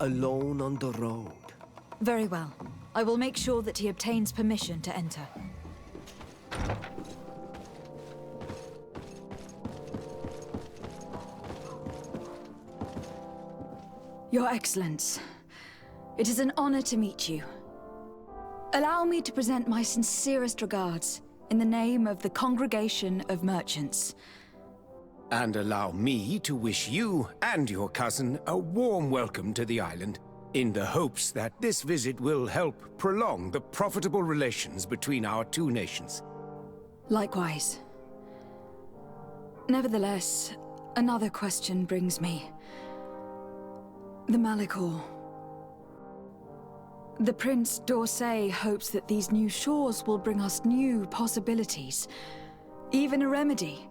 Speaker 18: alone on the road.
Speaker 2: Very well. I will make sure that he obtains permission to enter. Your Excellence, it is an honor to meet you. Allow me to present my sincerest regards in the name of the Congregation of Merchants.
Speaker 1: And allow me to wish you and your cousin a warm welcome to the island, in the hopes that this visit will help prolong the profitable relations between our two nations.
Speaker 2: Likewise. Nevertheless, another question brings me. The Malachor. The Prince d'Orsay hopes that these new shores will bring us new possibilities, even a remedy.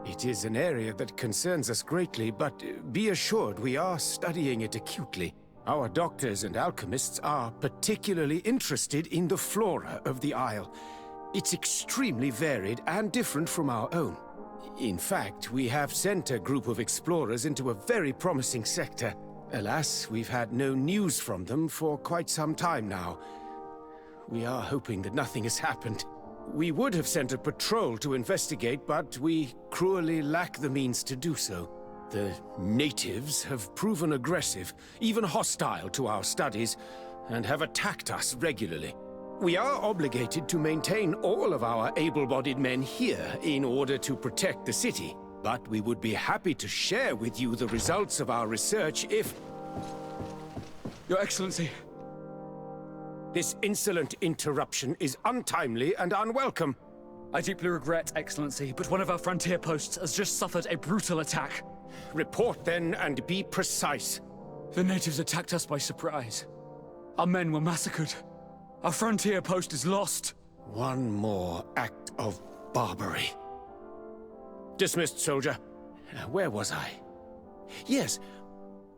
Speaker 1: It is an area that concerns us greatly, but be assured we are studying it acutely. Our doctors and alchemists are particularly interested in the flora of the Isle. It's extremely varied and different from our own. In fact, we have sent a group of explorers into a very promising sector. Alas, we've had no news from them for quite some time now. We are hoping that nothing has happened. We would have sent a patrol to investigate, but we cruelly lack the means to do so. The natives have proven aggressive, even hostile to our studies, and have attacked us regularly. We are obligated to maintain all of our able-bodied men here in order to protect the city. But we would be happy to share with you the results of our research if...
Speaker 10: Your Excellency.
Speaker 1: This insolent interruption is untimely and unwelcome.
Speaker 10: I deeply regret, Excellency, but one of our frontier posts has just suffered a brutal attack.
Speaker 1: Report then and be precise.
Speaker 10: The natives attacked us by surprise. Our men were massacred. Our frontier post is lost.
Speaker 1: One more act of barbary. Dismissed, soldier. Where was I? Yes,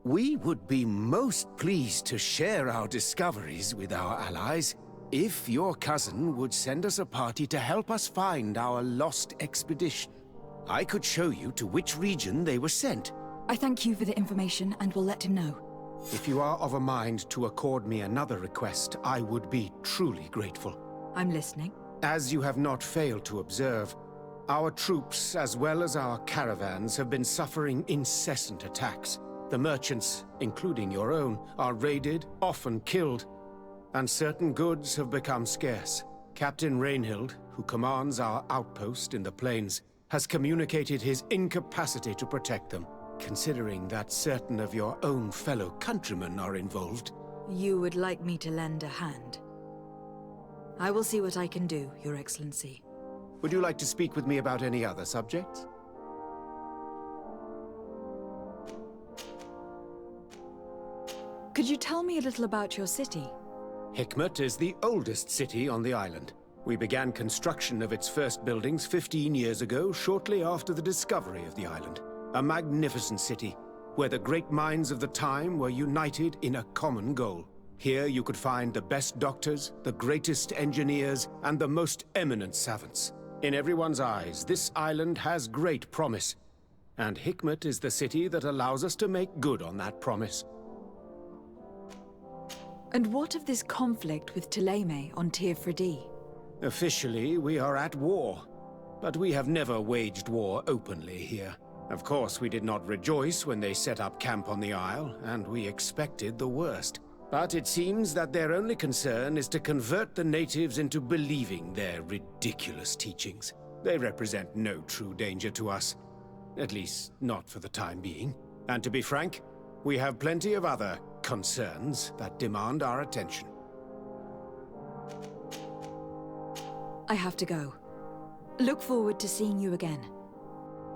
Speaker 1: we would be most pleased to share our discoveries with our allies if your cousin would send us a party to help us find our lost expedition. I could show you to which region they were sent.
Speaker 2: I thank you for the information and will let him know.
Speaker 1: If you are of a mind to accord me another request, I would be truly grateful.
Speaker 2: I'm listening.
Speaker 1: As you have not failed to observe, our troops, as well as our caravans, have been suffering incessant attacks. The merchants, including your own, are raided, often killed, and certain goods have become scarce. Captain Rainhild, who commands our outpost in the plains, has communicated his incapacity to protect them. Considering that certain of your own fellow countrymen are involved.
Speaker 2: You would like me to lend a hand? I will see what I can do, Your Excellency.
Speaker 1: Would you like to speak with me about any other subjects?
Speaker 2: Could you tell me a little about your city?
Speaker 1: Hikmet is the oldest city on the island. We began construction of its first buildings 15 years ago, shortly after the discovery of the island. A magnificent city, where the great minds of the time were united in a common goal. Here you could find the best doctors, the greatest engineers, and the most eminent savants. In everyone's eyes, this island has great promise. And Hikmet is the city that allows us to make good on that promise.
Speaker 2: And what of this conflict with Thélème on Tir Freddy?
Speaker 1: Officially, we are at war. But we have never waged war openly here. Of course, we did not rejoice when they set up camp on the Isle, and we expected the worst. But it seems that their only concern is to convert the natives into believing their ridiculous teachings. They represent no true danger to us. At least, not for the time being. And to be frank, we have plenty of other concerns that demand our attention.
Speaker 2: I have to go. Look forward to seeing you again.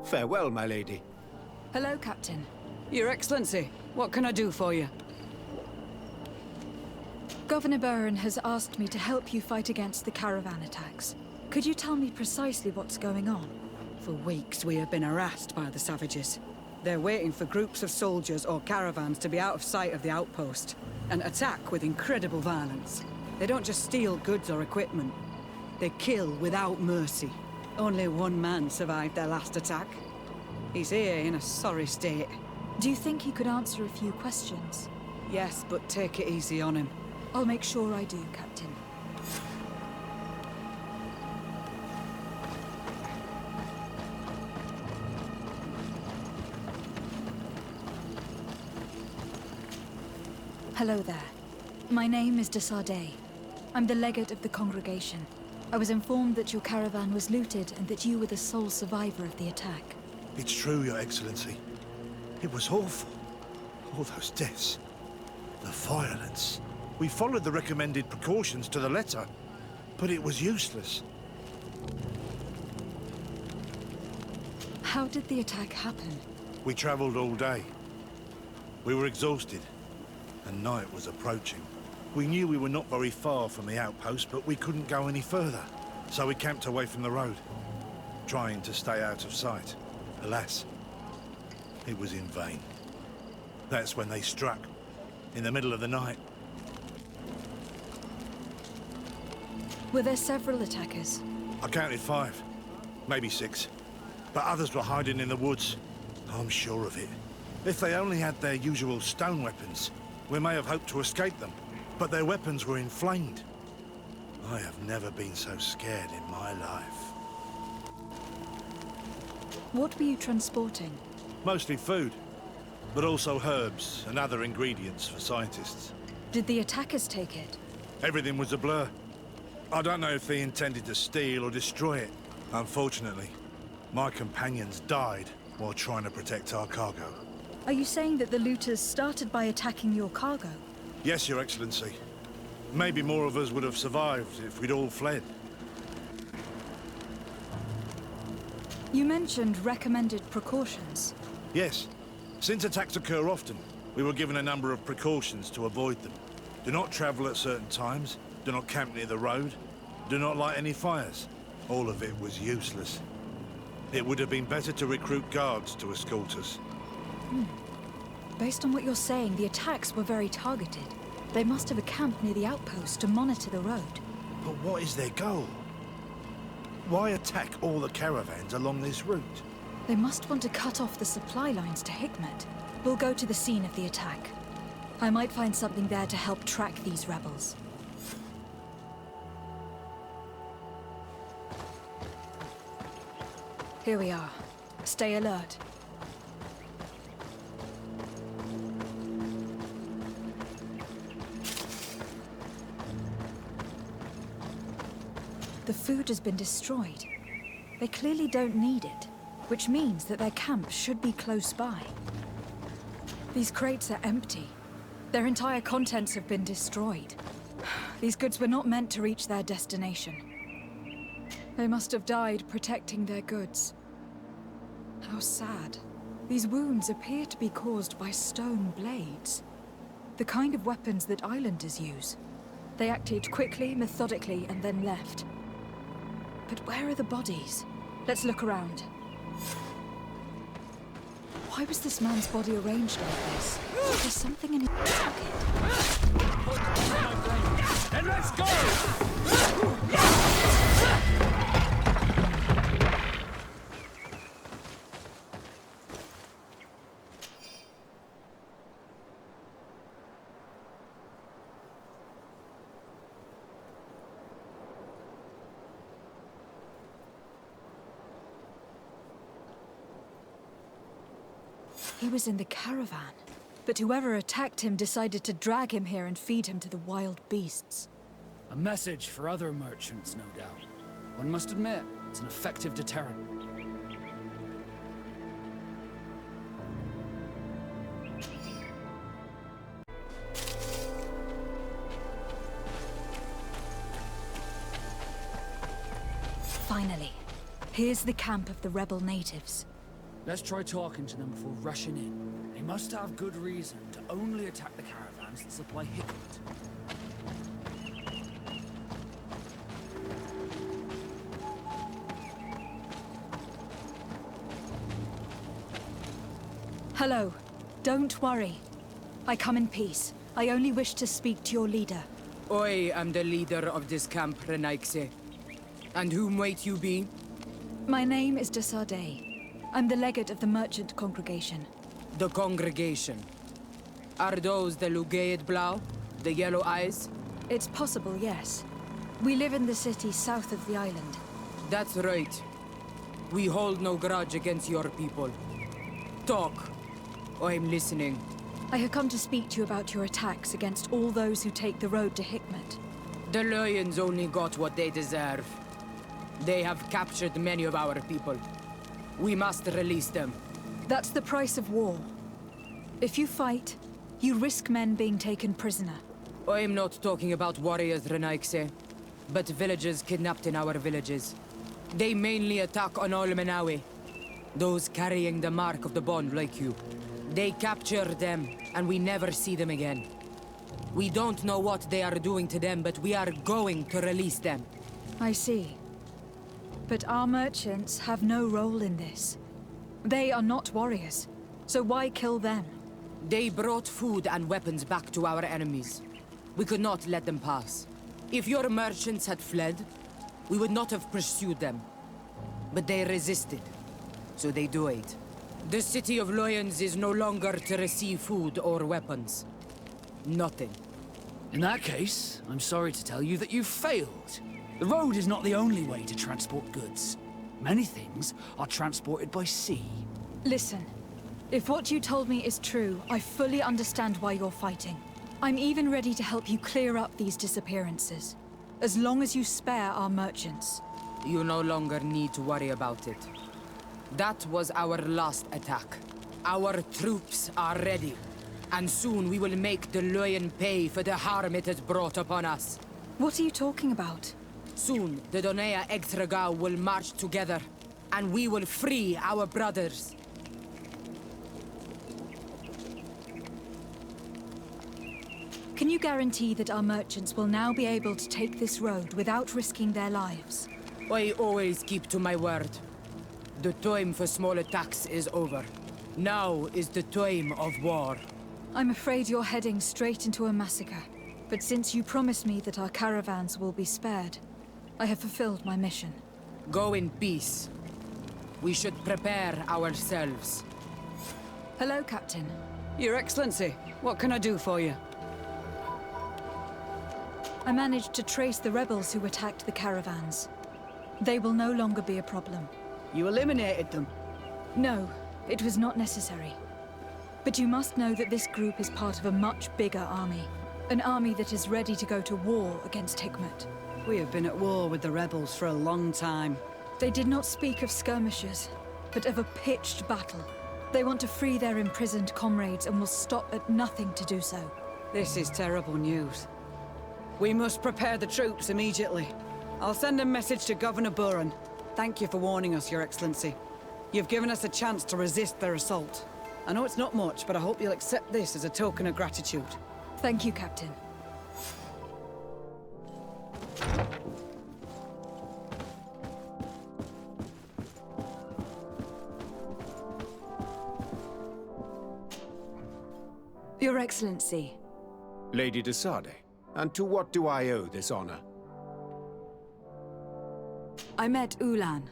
Speaker 1: Farewell, my lady.
Speaker 2: Hello, Captain.
Speaker 19: Your Excellency, what can I do for you?
Speaker 2: Governor Buren has asked me to help you fight against the caravan attacks. Could you tell me precisely what's going on?
Speaker 19: For weeks we have been harassed by the savages. They're waiting for groups of soldiers or caravans to be out of sight of the outpost and attack with incredible violence. They don't just steal goods or equipment. They kill without mercy. Only one man survived their last attack. He's here in a sorry state.
Speaker 2: Do you think he could answer a few questions?
Speaker 19: Yes, but take it easy on him.
Speaker 2: I'll make sure I do, Captain. Hello there. My name is de Sardet. I'm the legate of the congregation. I was informed that your caravan was looted and that you were the sole survivor of the attack.
Speaker 20: It's true, Your Excellency. It was awful. All those deaths. The violence. We followed the recommended precautions to the letter, but it was useless.
Speaker 2: How did the attack happen?
Speaker 20: We traveled all day. We were exhausted, and night was approaching. We knew we were not very far from the outpost, but we couldn't go any further. So we camped away from the road, trying to stay out of sight. Alas, it was in vain. That's when they struck, in the middle of the night.
Speaker 2: Were there several attackers?
Speaker 20: I counted 5, maybe 6. But others were hiding in the woods. I'm sure of it. If they only had their usual stone weapons, we may have hoped to escape them. But their weapons were inflamed. I have never been so scared in my life.
Speaker 2: What were you transporting?
Speaker 20: Mostly food, but also herbs and other ingredients for scientists.
Speaker 2: Did the attackers take it?
Speaker 20: Everything was a blur. I don't know if they intended to steal or destroy it. Unfortunately, my companions died while trying to protect our cargo.
Speaker 2: Are you saying that the looters started by attacking your cargo?
Speaker 20: Yes, Your Excellency. Maybe more of us would have survived if we'd all fled.
Speaker 2: You mentioned recommended precautions.
Speaker 20: Yes. Since attacks occur often, we were given a number of precautions to avoid them. Do not travel at certain times, do not camp near the road, do not light any fires. All of it was useless. It would have been better to recruit guards to escort us.
Speaker 2: Based on what you're saying, the attacks were very targeted. They must have camped near the outpost to monitor the road.
Speaker 20: But what is their goal? Why attack all the caravans along this route?
Speaker 2: They must want to cut off the supply lines to Hikmet. We'll go to the scene of the attack. I might find something there to help track these rebels. Here we are. Stay alert. The food has been destroyed. They clearly don't need it, which means that their camp should be close by. These crates are empty. Their entire contents have been destroyed. These goods were not meant to reach their destination. They must have died protecting their goods. How sad. These wounds appear to be caused by stone blades. The kind of weapons that islanders use. They acted quickly, methodically, and then left. But where are the bodies? Let's look around. Why was this man's body arranged like this? There's something in his pocket.
Speaker 8: Then let's go!
Speaker 2: He was in the caravan, but whoever attacked him decided to drag him here and feed him to the wild beasts.
Speaker 10: A message for other merchants, no doubt. One must admit, it's an effective deterrent.
Speaker 2: Finally, here's the camp of the rebel natives.
Speaker 10: Let's try talking to them before rushing in. They must have good reason to only attack the caravans that supply Hikmet.
Speaker 2: Hello. Don't worry. I come in peace. I only wish to speak to your leader.
Speaker 21: I am the leader of this camp, Renaikse. And whom might you be?
Speaker 2: My name is de Sardet. I'm the legate of the merchant congregation.
Speaker 21: The congregation. Are those the Lugaid Blau? The yellow eyes?
Speaker 2: It's possible, yes. We live in the city south of the island.
Speaker 21: That's right. We hold no grudge against your people. Talk. I'm listening.
Speaker 2: I have come to speak to you about your attacks against all those who take the road to Hikmet.
Speaker 21: The Lions only got what they deserve. They have captured many of our people. We must release them.
Speaker 2: That's the price of war. If you fight, you risk men being taken prisoner.
Speaker 21: I'm not talking about warriors, Renaikse, but villagers kidnapped in our villages. They mainly attack on Al-Manawi, those carrying the mark of the bond like you. They capture them, and we never see them again. We don't know what they are doing to them, but we are going to release them.
Speaker 2: I see. But our merchants have no role in this. They are not warriors, so why kill them?
Speaker 21: They brought food and weapons back to our enemies. We could not let them pass. If your merchants had fled, we would not have pursued them. But they resisted, so they died. The city of Lions is no longer to receive food or weapons. Nothing.
Speaker 10: In that case, I'm sorry to tell you that you've failed. The road is not the only way to transport goods. Many things are transported by sea.
Speaker 2: Listen, if what you told me is true, I fully understand why you're fighting. I'm even ready to help you clear up these disappearances, as long as you spare our merchants.
Speaker 21: You no longer need to worry about it. That was our last attack. Our troops are ready, and soon we will make the Lion pay for the harm it has brought upon us.
Speaker 2: What are you talking about?
Speaker 21: Soon, the Donea Ektragao will march together, and we will free our brothers.
Speaker 2: Can you guarantee that our merchants will now be able to take this road without risking their lives?
Speaker 21: I always keep to my word. The time for small attacks is over. Now is the time of war.
Speaker 2: I'm afraid you're heading straight into a massacre. But since you promised me that our caravans will be spared, I have fulfilled my mission.
Speaker 21: Go in peace. We should prepare ourselves.
Speaker 2: Hello, Captain.
Speaker 19: Your Excellency, what can I do for you?
Speaker 2: I managed to trace the rebels who attacked the caravans. They will no longer be a problem.
Speaker 19: You eliminated them?
Speaker 2: No, it was not necessary. But you must know that this group is part of a much bigger army. An army that is ready to go to war against Hikmet.
Speaker 19: We have been at war with the rebels for a long time.
Speaker 2: They did not speak of skirmishes, but of a pitched battle. They want to free their imprisoned comrades and will stop at nothing to do so.
Speaker 19: This is terrible news. We must prepare the troops immediately. I'll send a message to Governor Buran. Thank you for warning us, Your Excellency. You've given us a chance to resist their assault. I know it's not much, but I hope you'll accept this as a token of gratitude.
Speaker 2: Thank you, Captain. Your Excellency.
Speaker 1: Lady de Sade, and to what do I owe this honor?
Speaker 2: I met Ulan,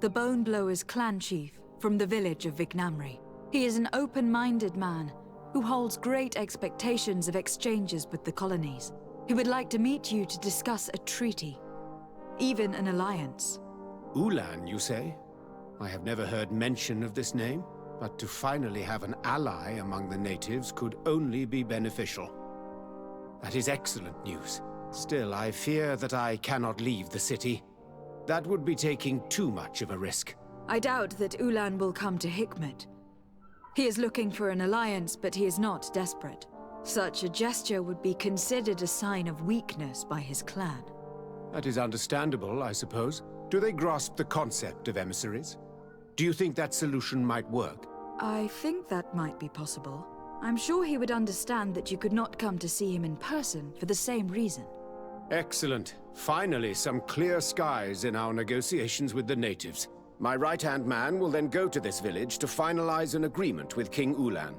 Speaker 2: the Bone Blower's clan chief from the village of Vignamri. He is an open-minded man who holds great expectations of exchanges with the colonies. He would like to meet you to discuss a treaty, even an alliance.
Speaker 1: Ulan, you say? I have never heard mention of this name, but to finally have an ally among the natives could only be beneficial. That is excellent news. Still, I fear that I cannot leave the city. That would be taking too much of a risk.
Speaker 2: I doubt that Ulan will come to Hikmet. He is looking for an alliance, but he is not desperate. Such a gesture would be considered a sign of weakness by his clan.
Speaker 1: That is understandable, I suppose. Do they grasp the concept of emissaries? Do you think that solution might work?
Speaker 2: I think that might be possible. I'm sure he would understand that you could not come to see him in person for the same reason.
Speaker 1: Excellent. Finally, some clear skies in our negotiations with the natives. My right-hand man will then go to this village to finalize an agreement with King Ulan.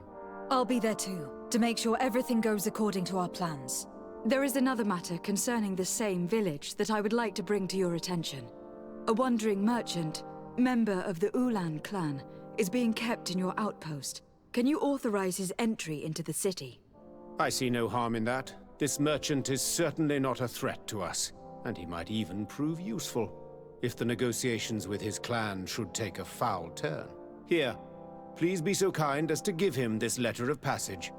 Speaker 2: I'll be there too, to make sure everything goes according to our plans. There is another matter concerning the same village that I would like to bring to your attention. A wandering merchant, member of the Ulan clan, is being kept in your outpost. Can you authorize his entry into the city?
Speaker 1: I see no harm in that. This merchant is certainly not a threat to us, and he might even prove useful if the negotiations with his clan should take a foul turn. Here, please be so kind as to give him this letter of passage.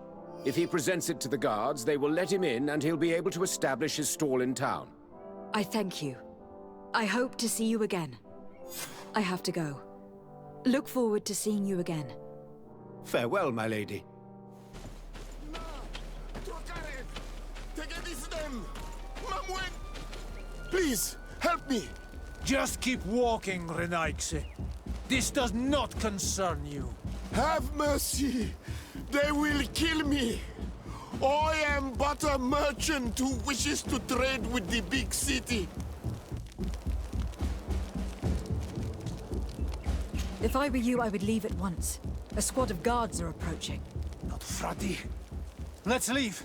Speaker 4: If he presents it to the guards, they will let him in and he'll be able to establish his stall in town.
Speaker 2: I thank you. I hope to see you again. I have to go. Look forward to seeing you again.
Speaker 4: Farewell, my lady.
Speaker 14: Please, help me! Just keep walking, Renaigse. This does not concern you.
Speaker 22: Have mercy! They will kill me! I am but a merchant who wishes to trade with the big city.
Speaker 2: If I were you, I would leave at once. A squad of guards are approaching.
Speaker 14: Not Fradi. Let's leave.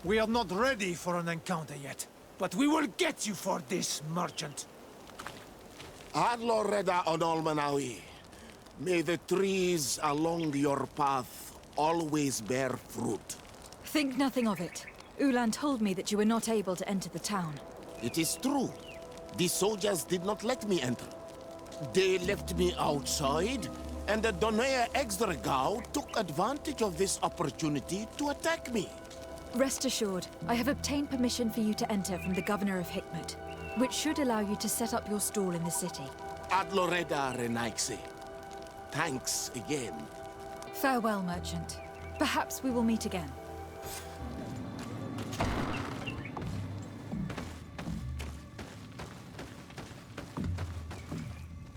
Speaker 14: We are not ready for an encounter yet. But we will get you for this, merchant.
Speaker 22: Adloreda Onolmanawi. May the trees along your path always bear fruit.
Speaker 2: Think nothing of it. Ulan told me that you were not able to enter the town.
Speaker 22: It is true. The soldiers did not let me enter. They left me outside, and the Donea Exdragao took advantage of this opportunity to attack me.
Speaker 2: Rest assured, I have obtained permission for you to enter from the Governor of Hikmet, which should allow you to set up your stall in the city.
Speaker 22: Adloreda Renaigse. Thanks again.
Speaker 2: Farewell, merchant. Perhaps we will meet again.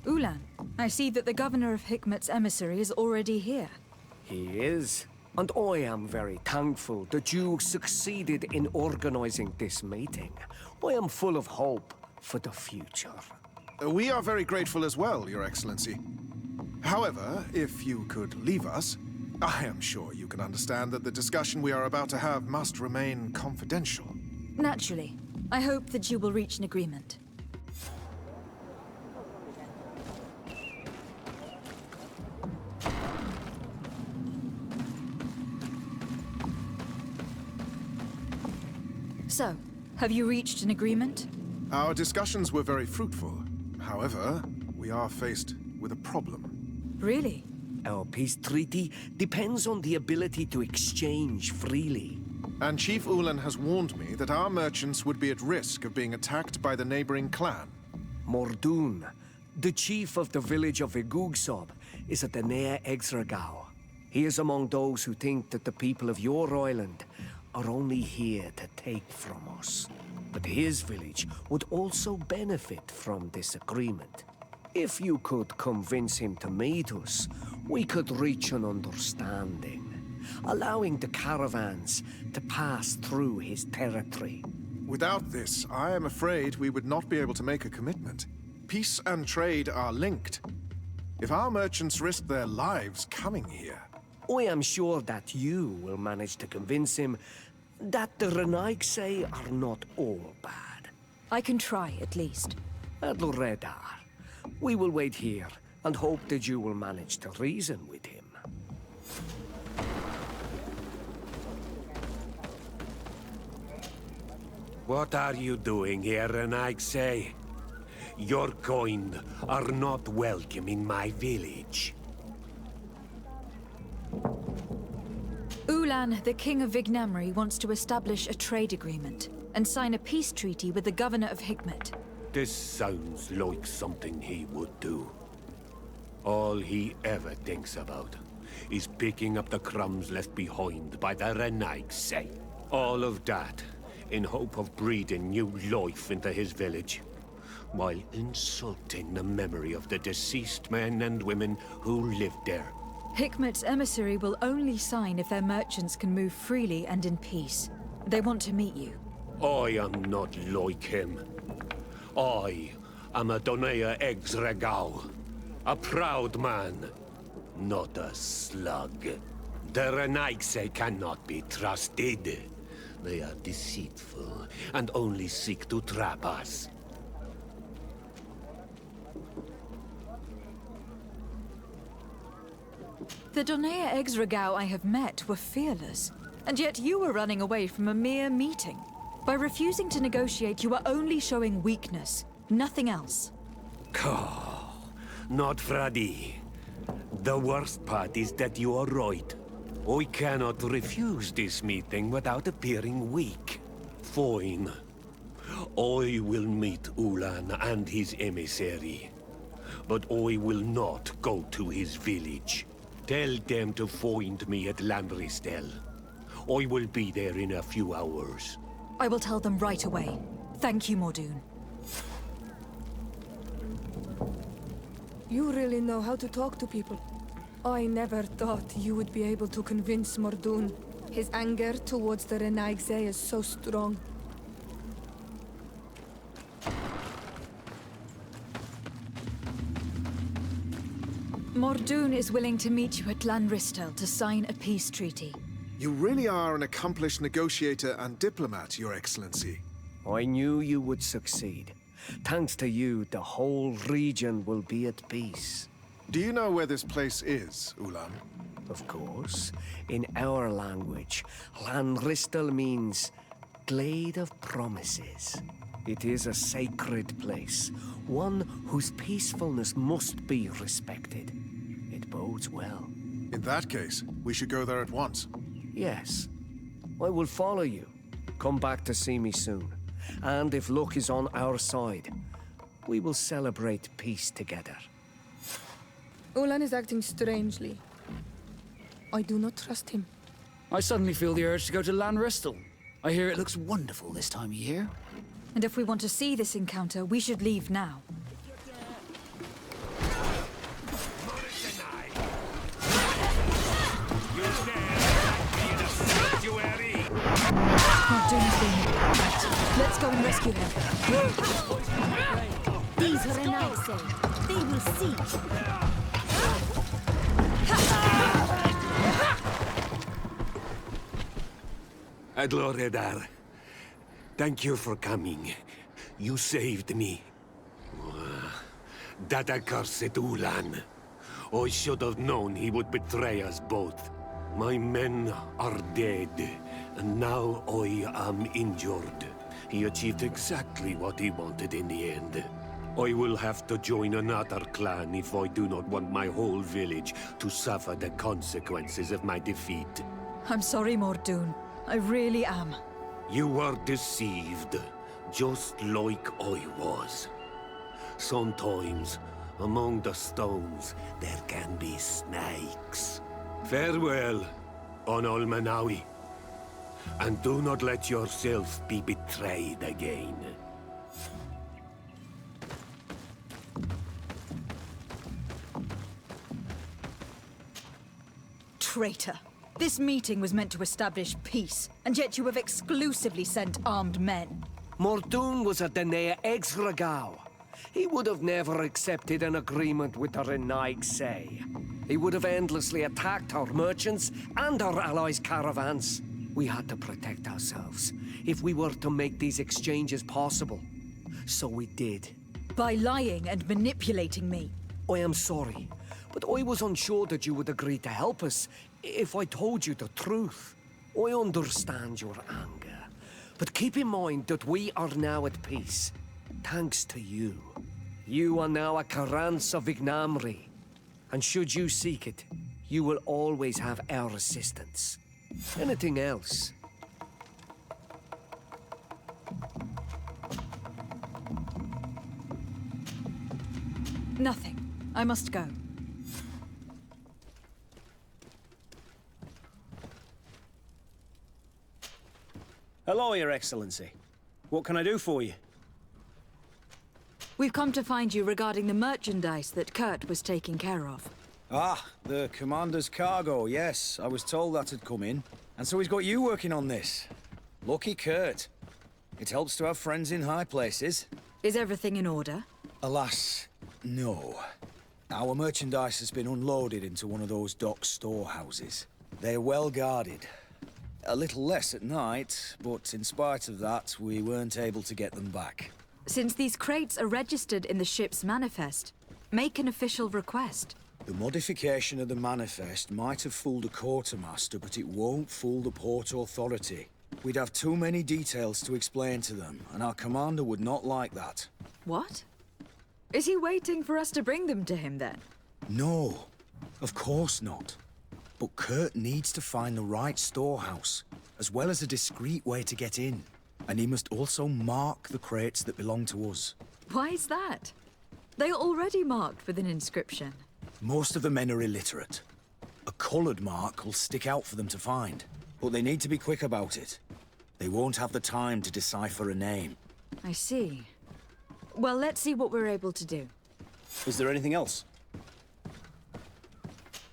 Speaker 2: Ulan, I see that the Governor of Hikmet's emissary is already here.
Speaker 18: He is. And I am very thankful that you succeeded in organizing this meeting. I am full of hope for the future.
Speaker 23: We are very grateful as well, Your Excellency. However, if you could leave us, I am sure you can understand that the discussion we are about to have must remain confidential.
Speaker 2: Naturally. I hope that you will reach an agreement. So, have you reached an agreement?
Speaker 23: Our discussions were very fruitful. However, we are faced with a problem.
Speaker 2: Really?
Speaker 18: Our peace treaty depends on the ability to exchange freely.
Speaker 23: And Chief Ulan has warned me that our merchants would be at risk of being attacked by the neighboring clan.
Speaker 18: Mordoun, the chief of the village of Igugsob, is at the Nea Exragao. He is among those who think that the people of your island are only here to take from us. But his village would also benefit from this agreement. If you could convince him to meet us, we could reach an understanding, allowing the caravans to pass through his territory.
Speaker 23: Without this, I am afraid we would not be able to make a commitment. Peace and trade are linked. If our merchants risk their lives coming here...
Speaker 18: I am sure that you will manage to convince him that the Renaigse are not all bad.
Speaker 2: I can try, at least.
Speaker 18: Adloredar, we will wait here and hope that you will manage to reason with him.
Speaker 7: What are you doing here, Renaigse? Your kind are not welcome in my village.
Speaker 2: Ulan, the king of Vignamri, wants to establish a trade agreement and sign a peace treaty with the governor of Hikmet.
Speaker 7: This sounds like something he would do. All he ever thinks about is picking up the crumbs left behind by the Renaigse. All of that in hope of breathing new life into his village, while insulting the memory of the deceased men and women who lived there.
Speaker 2: Hikmet's emissary will only sign if their merchants can move freely and in peace. They want to meet you.
Speaker 7: I am not like him. I am a Donea Exregao, a proud man, not a slug. The Renaigse cannot be trusted. They are deceitful and only seek to trap us.
Speaker 2: The Donea Exregao I have met were fearless, and yet you were running away from a mere meeting. By refusing to negotiate, you are only showing weakness, nothing else.
Speaker 7: Not Fradi. The worst part is that you are right. I cannot refuse this meeting without appearing weak. Fine. I will meet Ulan and his emissary. But I will not go to his village. Tell them to find me at Landristel. I will be there in a few hours.
Speaker 2: I will tell them right away. Thank you, Mordoon.
Speaker 5: You really know how to talk to people. I never thought you would be able to convince Mordoon. His anger towards the Renaigse is so strong.
Speaker 2: Mordoon is willing to meet you at Landristel to sign a peace treaty.
Speaker 23: You really are an accomplished negotiator and diplomat, Your Excellency.
Speaker 18: I knew you would succeed. Thanks to you, the whole region will be at peace.
Speaker 23: Do you know where this place is, Ulan?
Speaker 18: Of course. In our language, Landristel means Glade of Promises. It is a sacred place, one whose peacefulness must be respected. It bodes well.
Speaker 23: In that case, we should go there at once.
Speaker 18: Yes. I will follow you. Come back to see me soon. And if luck is on our side, we will celebrate peace together.
Speaker 5: Ulan is acting strangely. I do not trust him.
Speaker 10: I suddenly feel the urge to go to Landristel. I hear it looks wonderful this time of year.
Speaker 2: And if we want to see this encounter, we should leave now. Let's go and rescue him.
Speaker 3: These are Renaigse. They will see.
Speaker 7: Adloredar, thank you for coming. You saved me. That accursed Ulan. I should have known he would betray us both. My men are dead, and now I am injured. He achieved exactly what he wanted in the end. I will have to join another clan if I do not want my whole village to suffer the consequences of my defeat.
Speaker 2: I'm sorry, Mordoon. I really am.
Speaker 7: You were deceived, just like I was. Sometimes, among the stones, there can be snakes. Farewell, Onol Manawi. And do not let yourself be betrayed again.
Speaker 2: Traitor. This meeting was meant to establish peace, and yet you have exclusively sent armed men.
Speaker 18: Mordoon was a Danea ex-Regao. He would have never accepted an agreement with the Renaigse. He would have endlessly attacked our merchants and our allies' caravans. We had to protect ourselves if we were to make these exchanges possible. So we did.
Speaker 2: By lying and manipulating me.
Speaker 18: I am sorry, but I was unsure that you would agree to help us if I told you the truth. I understand your anger, but keep in mind that we are now at peace, thanks to you. You are now a Karans of Ignamri, and should you seek it, you will always have our assistance. Anything else?
Speaker 2: Nothing. I must go.
Speaker 15: Hello, Your Excellency. What can I do for you?
Speaker 2: We've come to find you regarding the merchandise that Kurt was taking care of.
Speaker 15: Ah, the Commander's cargo, yes. I was told that had come in. And so he's got you working on this. Lucky Kurt. It helps to have friends in high places.
Speaker 2: Is everything in order?
Speaker 15: Alas, no. Our merchandise has been unloaded into one of those dock storehouses. They're well guarded. A little less at night, but in spite of that, we weren't able to get them back.
Speaker 2: Since these crates are registered in the ship's manifest, make an official request.
Speaker 15: The modification of the manifest might have fooled a quartermaster, but it won't fool the Port Authority. We'd have too many details to explain to them, and our commander would not like that.
Speaker 2: What? Is he waiting for us to bring them to him, then?
Speaker 15: No, of course not. But Kurt needs to find the right storehouse, as well as a discreet way to get in. And he must also mark the crates that belong to us.
Speaker 2: Why is that? They are already marked with an inscription.
Speaker 15: Most of the men are illiterate. A coloured mark will stick out for them to find, but they need to be quick about it. They won't have the time to decipher a name.
Speaker 2: I see. Well, let's see what we're able to do.
Speaker 15: Is there anything else?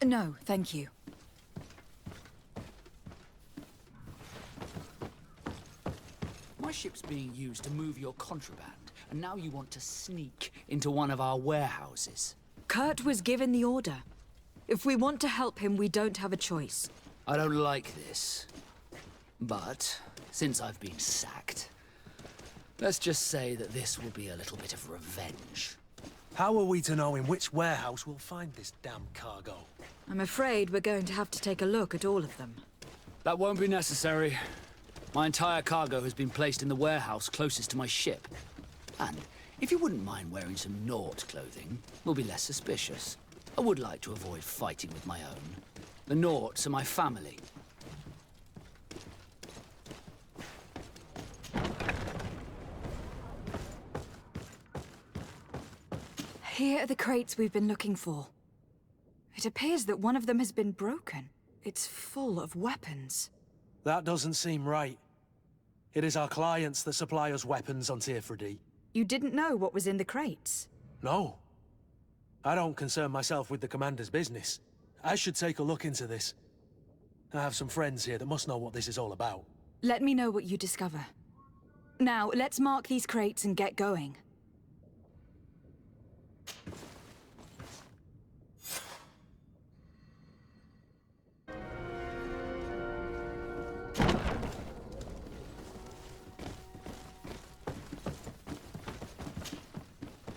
Speaker 2: No, thank you.
Speaker 10: My ship's being used to move your contraband, and now you want to sneak into one of our warehouses.
Speaker 2: Kurt was given the order. If we want to help him, we don't have a choice.
Speaker 10: I don't like this. But, since I've been sacked, let's just say that this will be a little bit of revenge.
Speaker 6: How are we to know in which warehouse we'll find this damn cargo?
Speaker 2: I'm afraid we're going to have to take a look at all of them.
Speaker 10: That won't be necessary. My entire cargo has been placed in the warehouse closest to my ship. And if you wouldn't mind wearing some Nort clothing, we'll be less suspicious. I would like to avoid fighting with my own. The Norts are my family.
Speaker 2: Here are the crates we've been looking for. It appears that one of them has been broken. It's full of weapons.
Speaker 6: That doesn't seem right. It is our clients that supply us weapons on Tirfredi.
Speaker 2: You didn't know what was in the crates?
Speaker 6: No. I don't concern myself with the commander's business. I should take a look into this. I have some friends here that must know what this is all about.
Speaker 2: Let me know what you discover. Now, let's mark these crates and get going.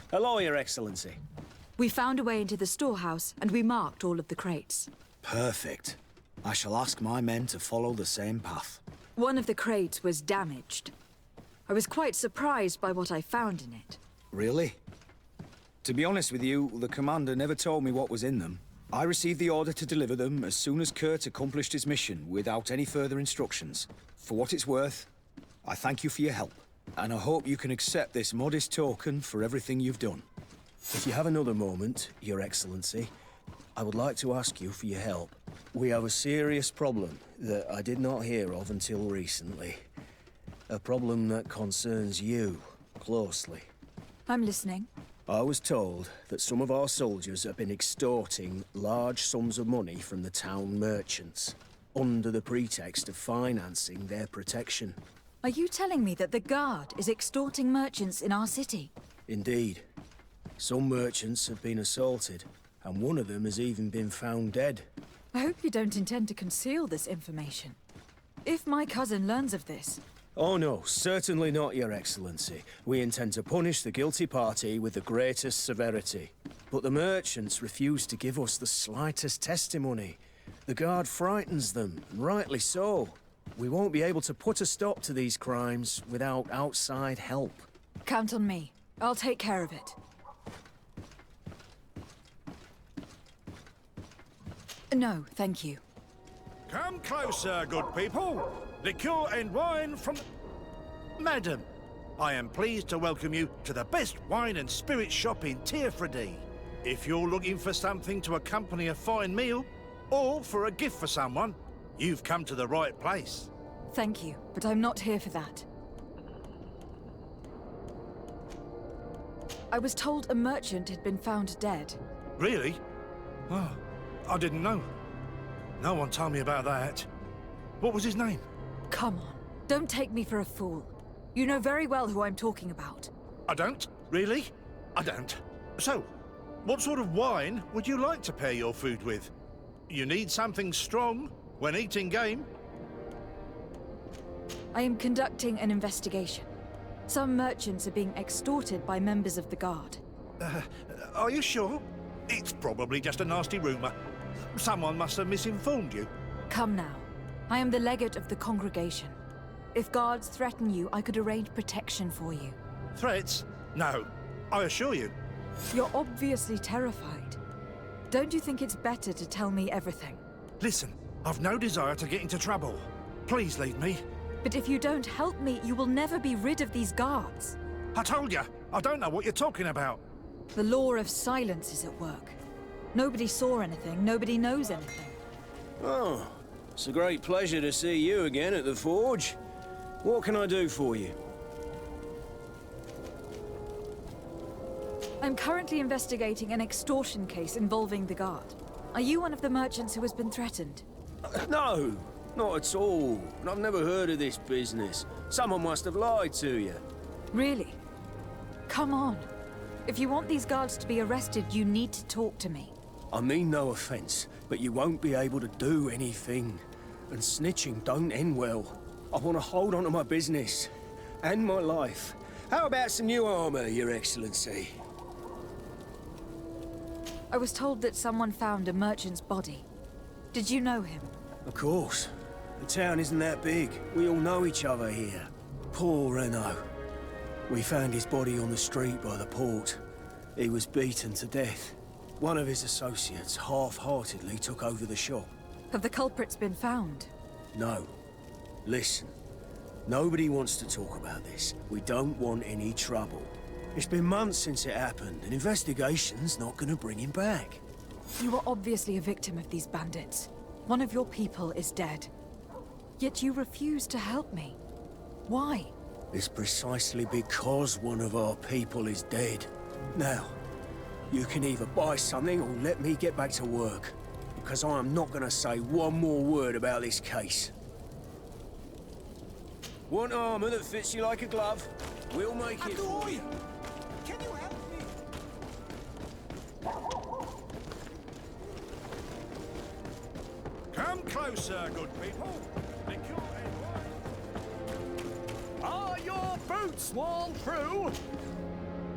Speaker 15: Hello, Your Excellency.
Speaker 2: We found a way into the storehouse, and we marked all of the crates.
Speaker 15: Perfect. I shall ask my men to follow the same path.
Speaker 2: One of the crates was damaged. I was quite surprised by what I found in it.
Speaker 15: Really? To be honest with you, the commander never told me what was in them. I received the order to deliver them as soon as Kurt accomplished his mission, without any further instructions. For what it's worth, I thank you for your help, and I hope you can accept this modest token for everything you've done. If you have another moment, Your Excellency, I would like to ask you for your help. We have a serious problem that I did not hear of until recently. A problem that concerns you closely.
Speaker 2: I'm listening.
Speaker 15: I was told that some of our soldiers have been extorting large sums of money from the town merchants, under the pretext of financing their protection.
Speaker 2: Are you telling me that the Guard is extorting merchants in our city?
Speaker 15: Indeed. Some merchants have been assaulted, and one of them has even been found dead.
Speaker 2: I hope you don't intend to conceal this information. If my cousin learns of this...
Speaker 15: Oh no, certainly not, Your Excellency. We intend to punish the guilty party with the greatest severity. But the merchants refuse to give us the slightest testimony. The Guard frightens them, and rightly so. We won't be able to put a stop to these crimes without outside help.
Speaker 2: Count on me. I'll take care of it. No, thank you.
Speaker 20: Come closer, good people. Liqueur and wine from... Madam, I am pleased to welcome you to the best wine and spirit shop in Tirfredi. If you're looking for something to accompany a fine meal, or for a gift for someone, you've come to the right place.
Speaker 2: Thank you, but I'm not here for that. I was told a merchant had been found dead.
Speaker 20: Really? Oh, I didn't know. No one told me about that. What was his name?
Speaker 2: Come on, don't take me for a fool. You know very well who I'm talking about.
Speaker 20: I don't? Really? I don't. So, what sort of wine would you like to pair your food with? You need something strong when eating game?
Speaker 2: I am conducting an investigation. Some merchants are being extorted by members of the Guard.
Speaker 20: Are you sure? It's probably just a nasty rumor. Someone must have misinformed you.
Speaker 2: Come now. I am the legate of the congregation. If guards threaten you, I could arrange protection for you.
Speaker 20: Threats? No. I assure you.
Speaker 2: You're obviously terrified. Don't you think it's better to tell me everything?
Speaker 20: Listen, I've no desire to get into trouble. Please leave me.
Speaker 2: But if you don't help me, you will never be rid of these guards.
Speaker 20: I told you, I don't know what you're talking about.
Speaker 2: The law of silence is at work. Nobody saw anything, nobody knows anything.
Speaker 15: Oh, it's a great pleasure to see you again at the Forge. What can I do for you?
Speaker 2: I'm currently investigating an extortion case involving the guard. Are you one of the merchants who has been threatened?
Speaker 15: No, not at all. I've never heard of this business. Someone must have lied to you.
Speaker 2: Really? Come on. If you want these guards to be arrested, you need to talk to me.
Speaker 15: I mean no offense, but you won't be able to do anything. And snitching don't end well. I want to hold on to my business. And my life. How about some new armor, Your Excellency?
Speaker 2: I was told that someone found a merchant's body. Did you know him?
Speaker 15: Of course. The town isn't that big. We all know each other here. Poor Renault. We found his body on the street by the port. He was beaten to death. One of his associates half-heartedly took over the shop.
Speaker 2: Have the culprits been found?
Speaker 15: No. Listen. Nobody wants to talk about this. We don't want any trouble. It's been months since it happened. An investigation's not gonna bring him back.
Speaker 2: You are obviously a victim of these bandits. One of your people is dead. Yet you refuse to help me. Why?
Speaker 15: It's precisely because one of our people is dead. Now, you can either buy something or let me get back to work. Because I am not gonna say one more word about this case. Want armor that fits you like a glove? We'll make it for you.
Speaker 14: Can you help me?
Speaker 20: Come closer, good people.
Speaker 11: Are your boots worn through?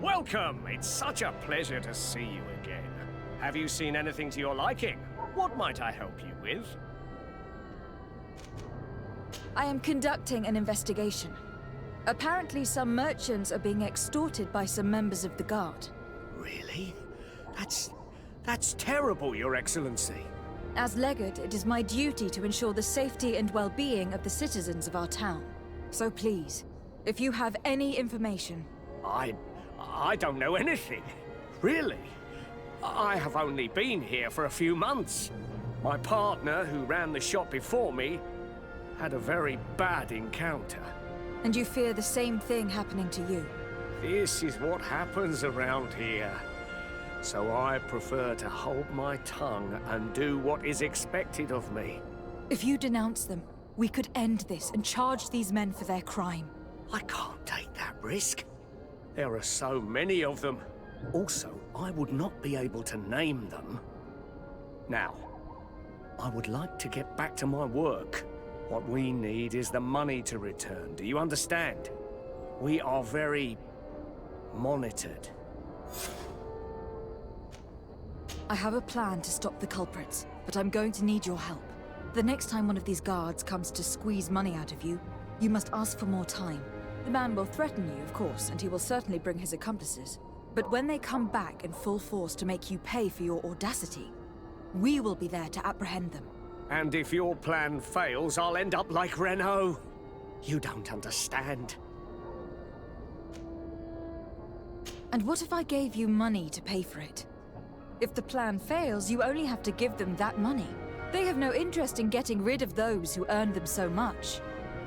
Speaker 11: Welcome! It's such a pleasure to see you again. Have you seen anything to your liking? What might I help you with?
Speaker 2: I am conducting an investigation. Apparently some merchants are being extorted by some members of the guard.
Speaker 11: Really? That's terrible, Your Excellency.
Speaker 2: As Legate, it is my duty to ensure the safety and well-being of the citizens of our town. So please, if you have any information...
Speaker 11: I don't know anything. Really. I have only been here for a few months. My partner, who ran the shop before me, had a very bad encounter.
Speaker 2: And you fear the same thing happening to you?
Speaker 11: This is what happens around here. So I prefer to hold my tongue and do what is expected of me.
Speaker 2: If you denounce them, we could end this and charge these men for their crime.
Speaker 11: I can't take that risk. There are so many of them. Also, I would not be able to name them. Now, I would like to get back to my work. What we need is the money to return. Do you understand? We are very monitored.
Speaker 2: I have a plan to stop the culprits, but I'm going to need your help. The next time one of these guards comes to squeeze money out of you, you must ask for more time. The man will threaten you, of course, and he will certainly bring his accomplices. But when they come back in full force to make you pay for your audacity, we will be there to apprehend them.
Speaker 11: And if your plan fails, I'll end up like Renault. You don't understand.
Speaker 2: And what if I gave you money to pay for it? If the plan fails, you only have to give them that money. They have no interest in getting rid of those who earned them so much.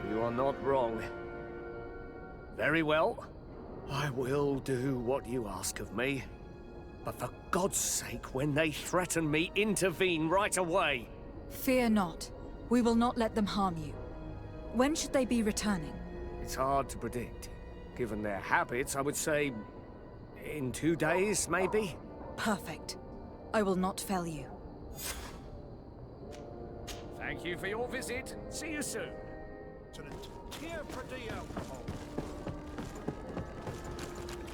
Speaker 11: You are not wrong. Very well. I will do what you ask of me. But for God's sake, when they threaten me, intervene right away.
Speaker 2: Fear not. We will not let them harm you. When should they be returning?
Speaker 11: It's hard to predict. Given their habits, I would say... in 2 days, maybe?
Speaker 2: Perfect. I will not fail you.
Speaker 11: Thank you for your visit. See you soon.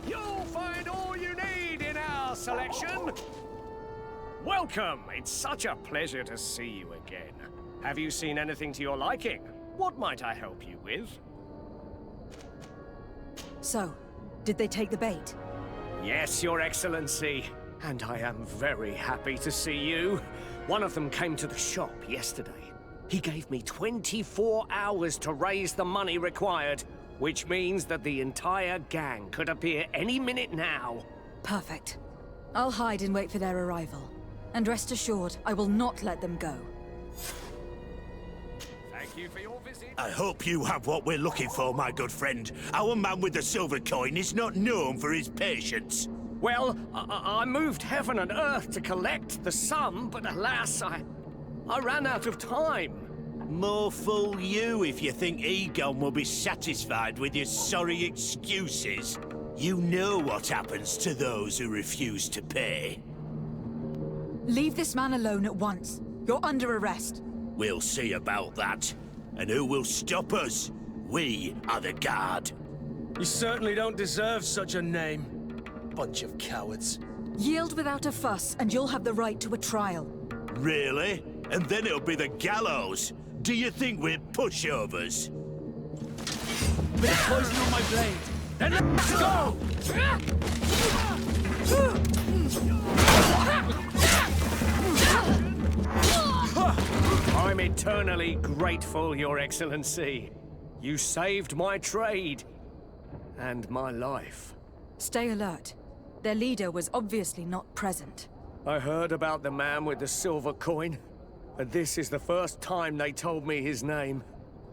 Speaker 11: You'll find all you need in our selection. Welcome. It's such a pleasure to see you again. Have you seen anything to your liking? What might I help you with?
Speaker 2: So, did they take the bait?
Speaker 11: Yes, Your Excellency.
Speaker 18: And I am very happy to see you. One of them came to the shop yesterday. He gave me 24 hours to raise the money required, which means that the entire gang could appear any minute now.
Speaker 2: Perfect. I'll hide and wait for their arrival. And rest assured, I will not let them go.
Speaker 18: Thank you for your visit.
Speaker 9: I hope you have what we're looking for, my good friend. Our man with the silver coin is not known for his patience.
Speaker 18: Well, I moved heaven and earth to collect the sum, but alas, I ran out of time.
Speaker 9: More fool you if you think Egon will be satisfied with your sorry excuses. You know what happens to those who refuse to pay.
Speaker 2: Leave this man alone at once. You're under arrest.
Speaker 9: We'll see about that. And who will stop us? We are the guard.
Speaker 6: You certainly don't deserve such a name. Bunch of cowards.
Speaker 2: Yield without a fuss, and you'll have the right to a trial.
Speaker 9: Really? And then it'll be the gallows. Do you think we're pushovers?
Speaker 6: Bit of poison on my blade. Then let's go!
Speaker 18: I'm eternally grateful, Your Excellency. You saved my trade. And my life.
Speaker 2: Stay alert. Their leader was obviously not present.
Speaker 18: I heard about the man with the silver coin. And this is the first time they told me his name.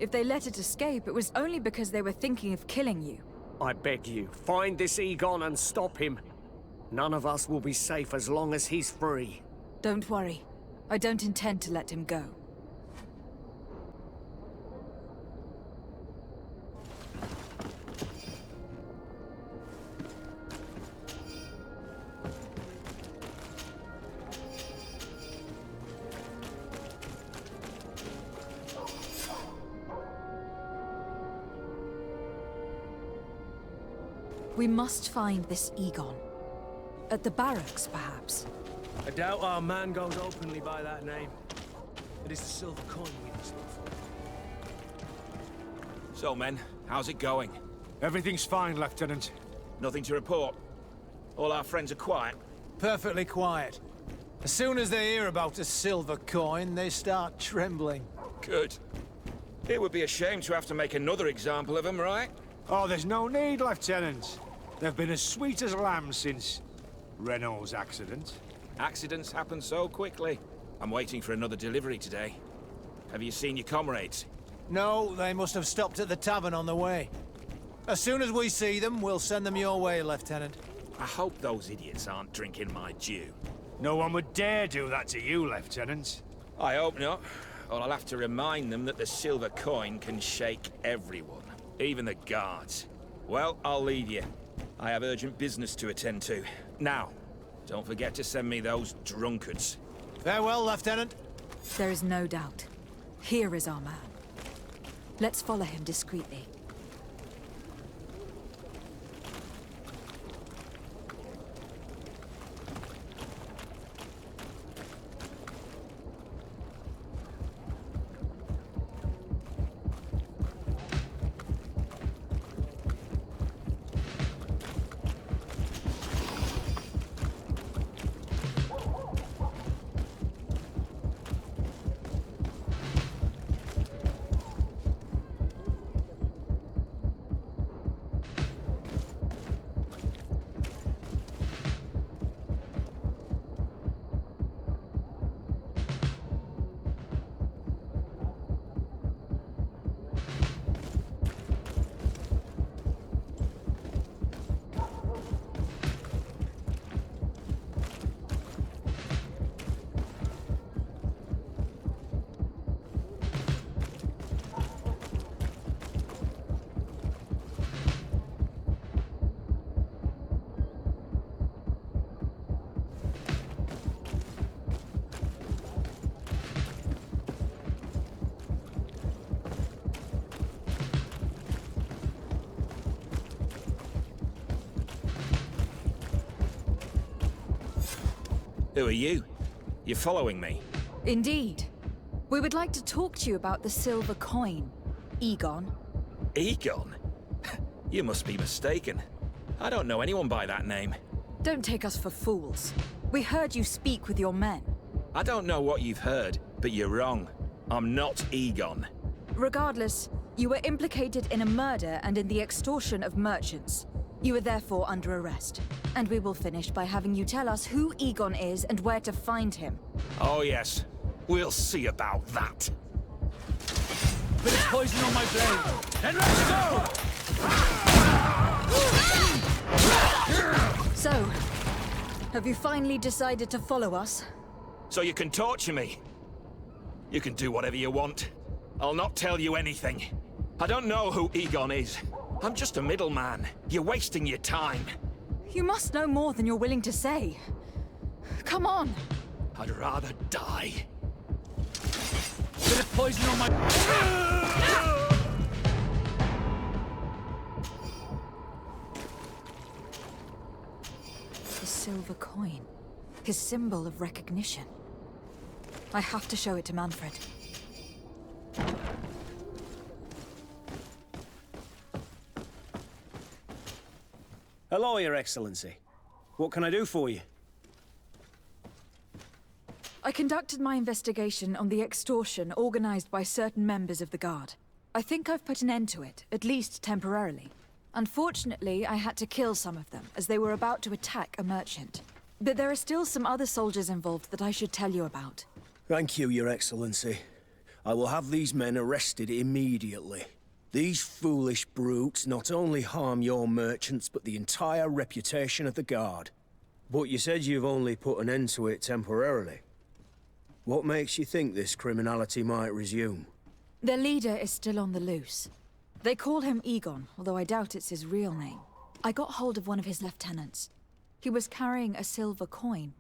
Speaker 2: If they let it escape, it was only because they were thinking of killing you.
Speaker 18: I beg you, find this Egon and stop him. None of us will be safe as long as he's free.
Speaker 2: Don't worry. I don't intend to let him go. We must find this Egon. At the barracks, perhaps.
Speaker 6: I doubt our man goes openly by that name. It is the silver coin we must look for.
Speaker 12: So, men, how's it going?
Speaker 7: Everything's fine, Lieutenant.
Speaker 12: Nothing to report. All our friends are quiet.
Speaker 13: Perfectly quiet. As soon as they hear about a silver coin, they start trembling.
Speaker 12: Good. It would be a shame to have to make another example of them, right?
Speaker 7: Oh, there's no need, Lieutenant. They've been as sweet as lambs since Renault's accident.
Speaker 12: Accidents happen so quickly. I'm waiting for another delivery today. Have you seen your comrades?
Speaker 13: No, they must have stopped at the tavern on the way. As soon as we see them, we'll send them your way, Lieutenant.
Speaker 12: I hope those idiots aren't drinking my dew.
Speaker 7: No one would dare do that to you, Lieutenant.
Speaker 12: I hope not. Or I'll have to remind them that the silver coin can shake everyone, even the guards. Well, I'll leave you. I have urgent business to attend to. Now, don't forget to send me those drunkards.
Speaker 13: Farewell, Lieutenant.
Speaker 2: There is no doubt. Here is our man. Let's follow him discreetly.
Speaker 12: Who are you? You're following me?
Speaker 2: Indeed. We would like to talk to you about the silver coin, Egon.
Speaker 12: Egon? You must be mistaken. I don't know anyone by that name.
Speaker 2: Don't take us for fools. We heard you speak with your men.
Speaker 12: I don't know what you've heard, but you're wrong. I'm not Egon.
Speaker 2: Regardless, you were implicated in a murder and in the extortion of merchants. You are therefore under arrest. And we will finish by having you tell us who Egon is and where to find him.
Speaker 12: Oh yes, we'll see about that.
Speaker 10: Bit of poison on my blade. And let's go!
Speaker 2: So, have you finally decided to follow us?
Speaker 12: So you can torture me. You can do whatever you want. I'll not tell you anything. I don't know who Egon is. I'm just a middleman. You're wasting your time.
Speaker 2: You must know more than you're willing to say. Come on.
Speaker 12: I'd rather die.
Speaker 10: Bit of poison on my...
Speaker 2: The silver coin. His symbol of recognition. I have to show it to Manfred.
Speaker 15: Hello, Your Excellency. What can I do for you?
Speaker 2: I conducted my investigation on the extortion organized by certain members of the Guard. I think I've put an end to it, at least temporarily. Unfortunately, I had to kill some of them, as they were about to attack a merchant. But there are still some other soldiers involved that I should tell you about.
Speaker 15: Thank you, Your Excellency. I will have these men arrested immediately. These foolish brutes not only harm your merchants, but the entire reputation of the Guard. But you said you've only put an end to it temporarily. What makes you think this criminality might resume?
Speaker 2: Their leader is still on the loose. They call him Egon, although I doubt it's his real name. I got hold of one of his lieutenants. He was carrying a silver coin,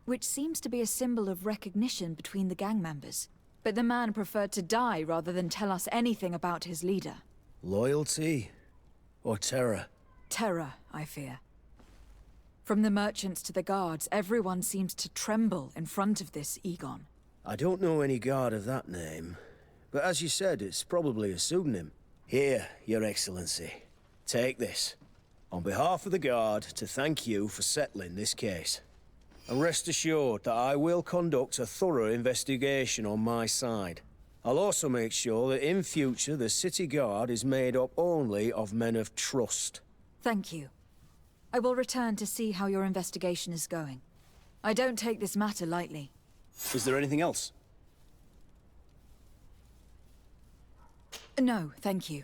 Speaker 2: which seems to be a symbol of recognition between the gang members. But the man preferred to die rather than tell us anything about his leader.
Speaker 15: Loyalty? Or terror?
Speaker 2: Terror, I fear. From the merchants to the guards, everyone seems to tremble in front of this Egon.
Speaker 15: I don't know any guard of that name, but as you said, it's probably a pseudonym. Here, Your Excellency. Take this. On behalf of the Guard, to thank you for settling this case. And rest assured that I will conduct a thorough investigation on my side. I'll also make sure that in future the City Guard is made up only of men of trust.
Speaker 2: Thank you. I will return to see how your investigation is going. I don't take this matter lightly.
Speaker 15: Is there anything else?
Speaker 2: No, thank you.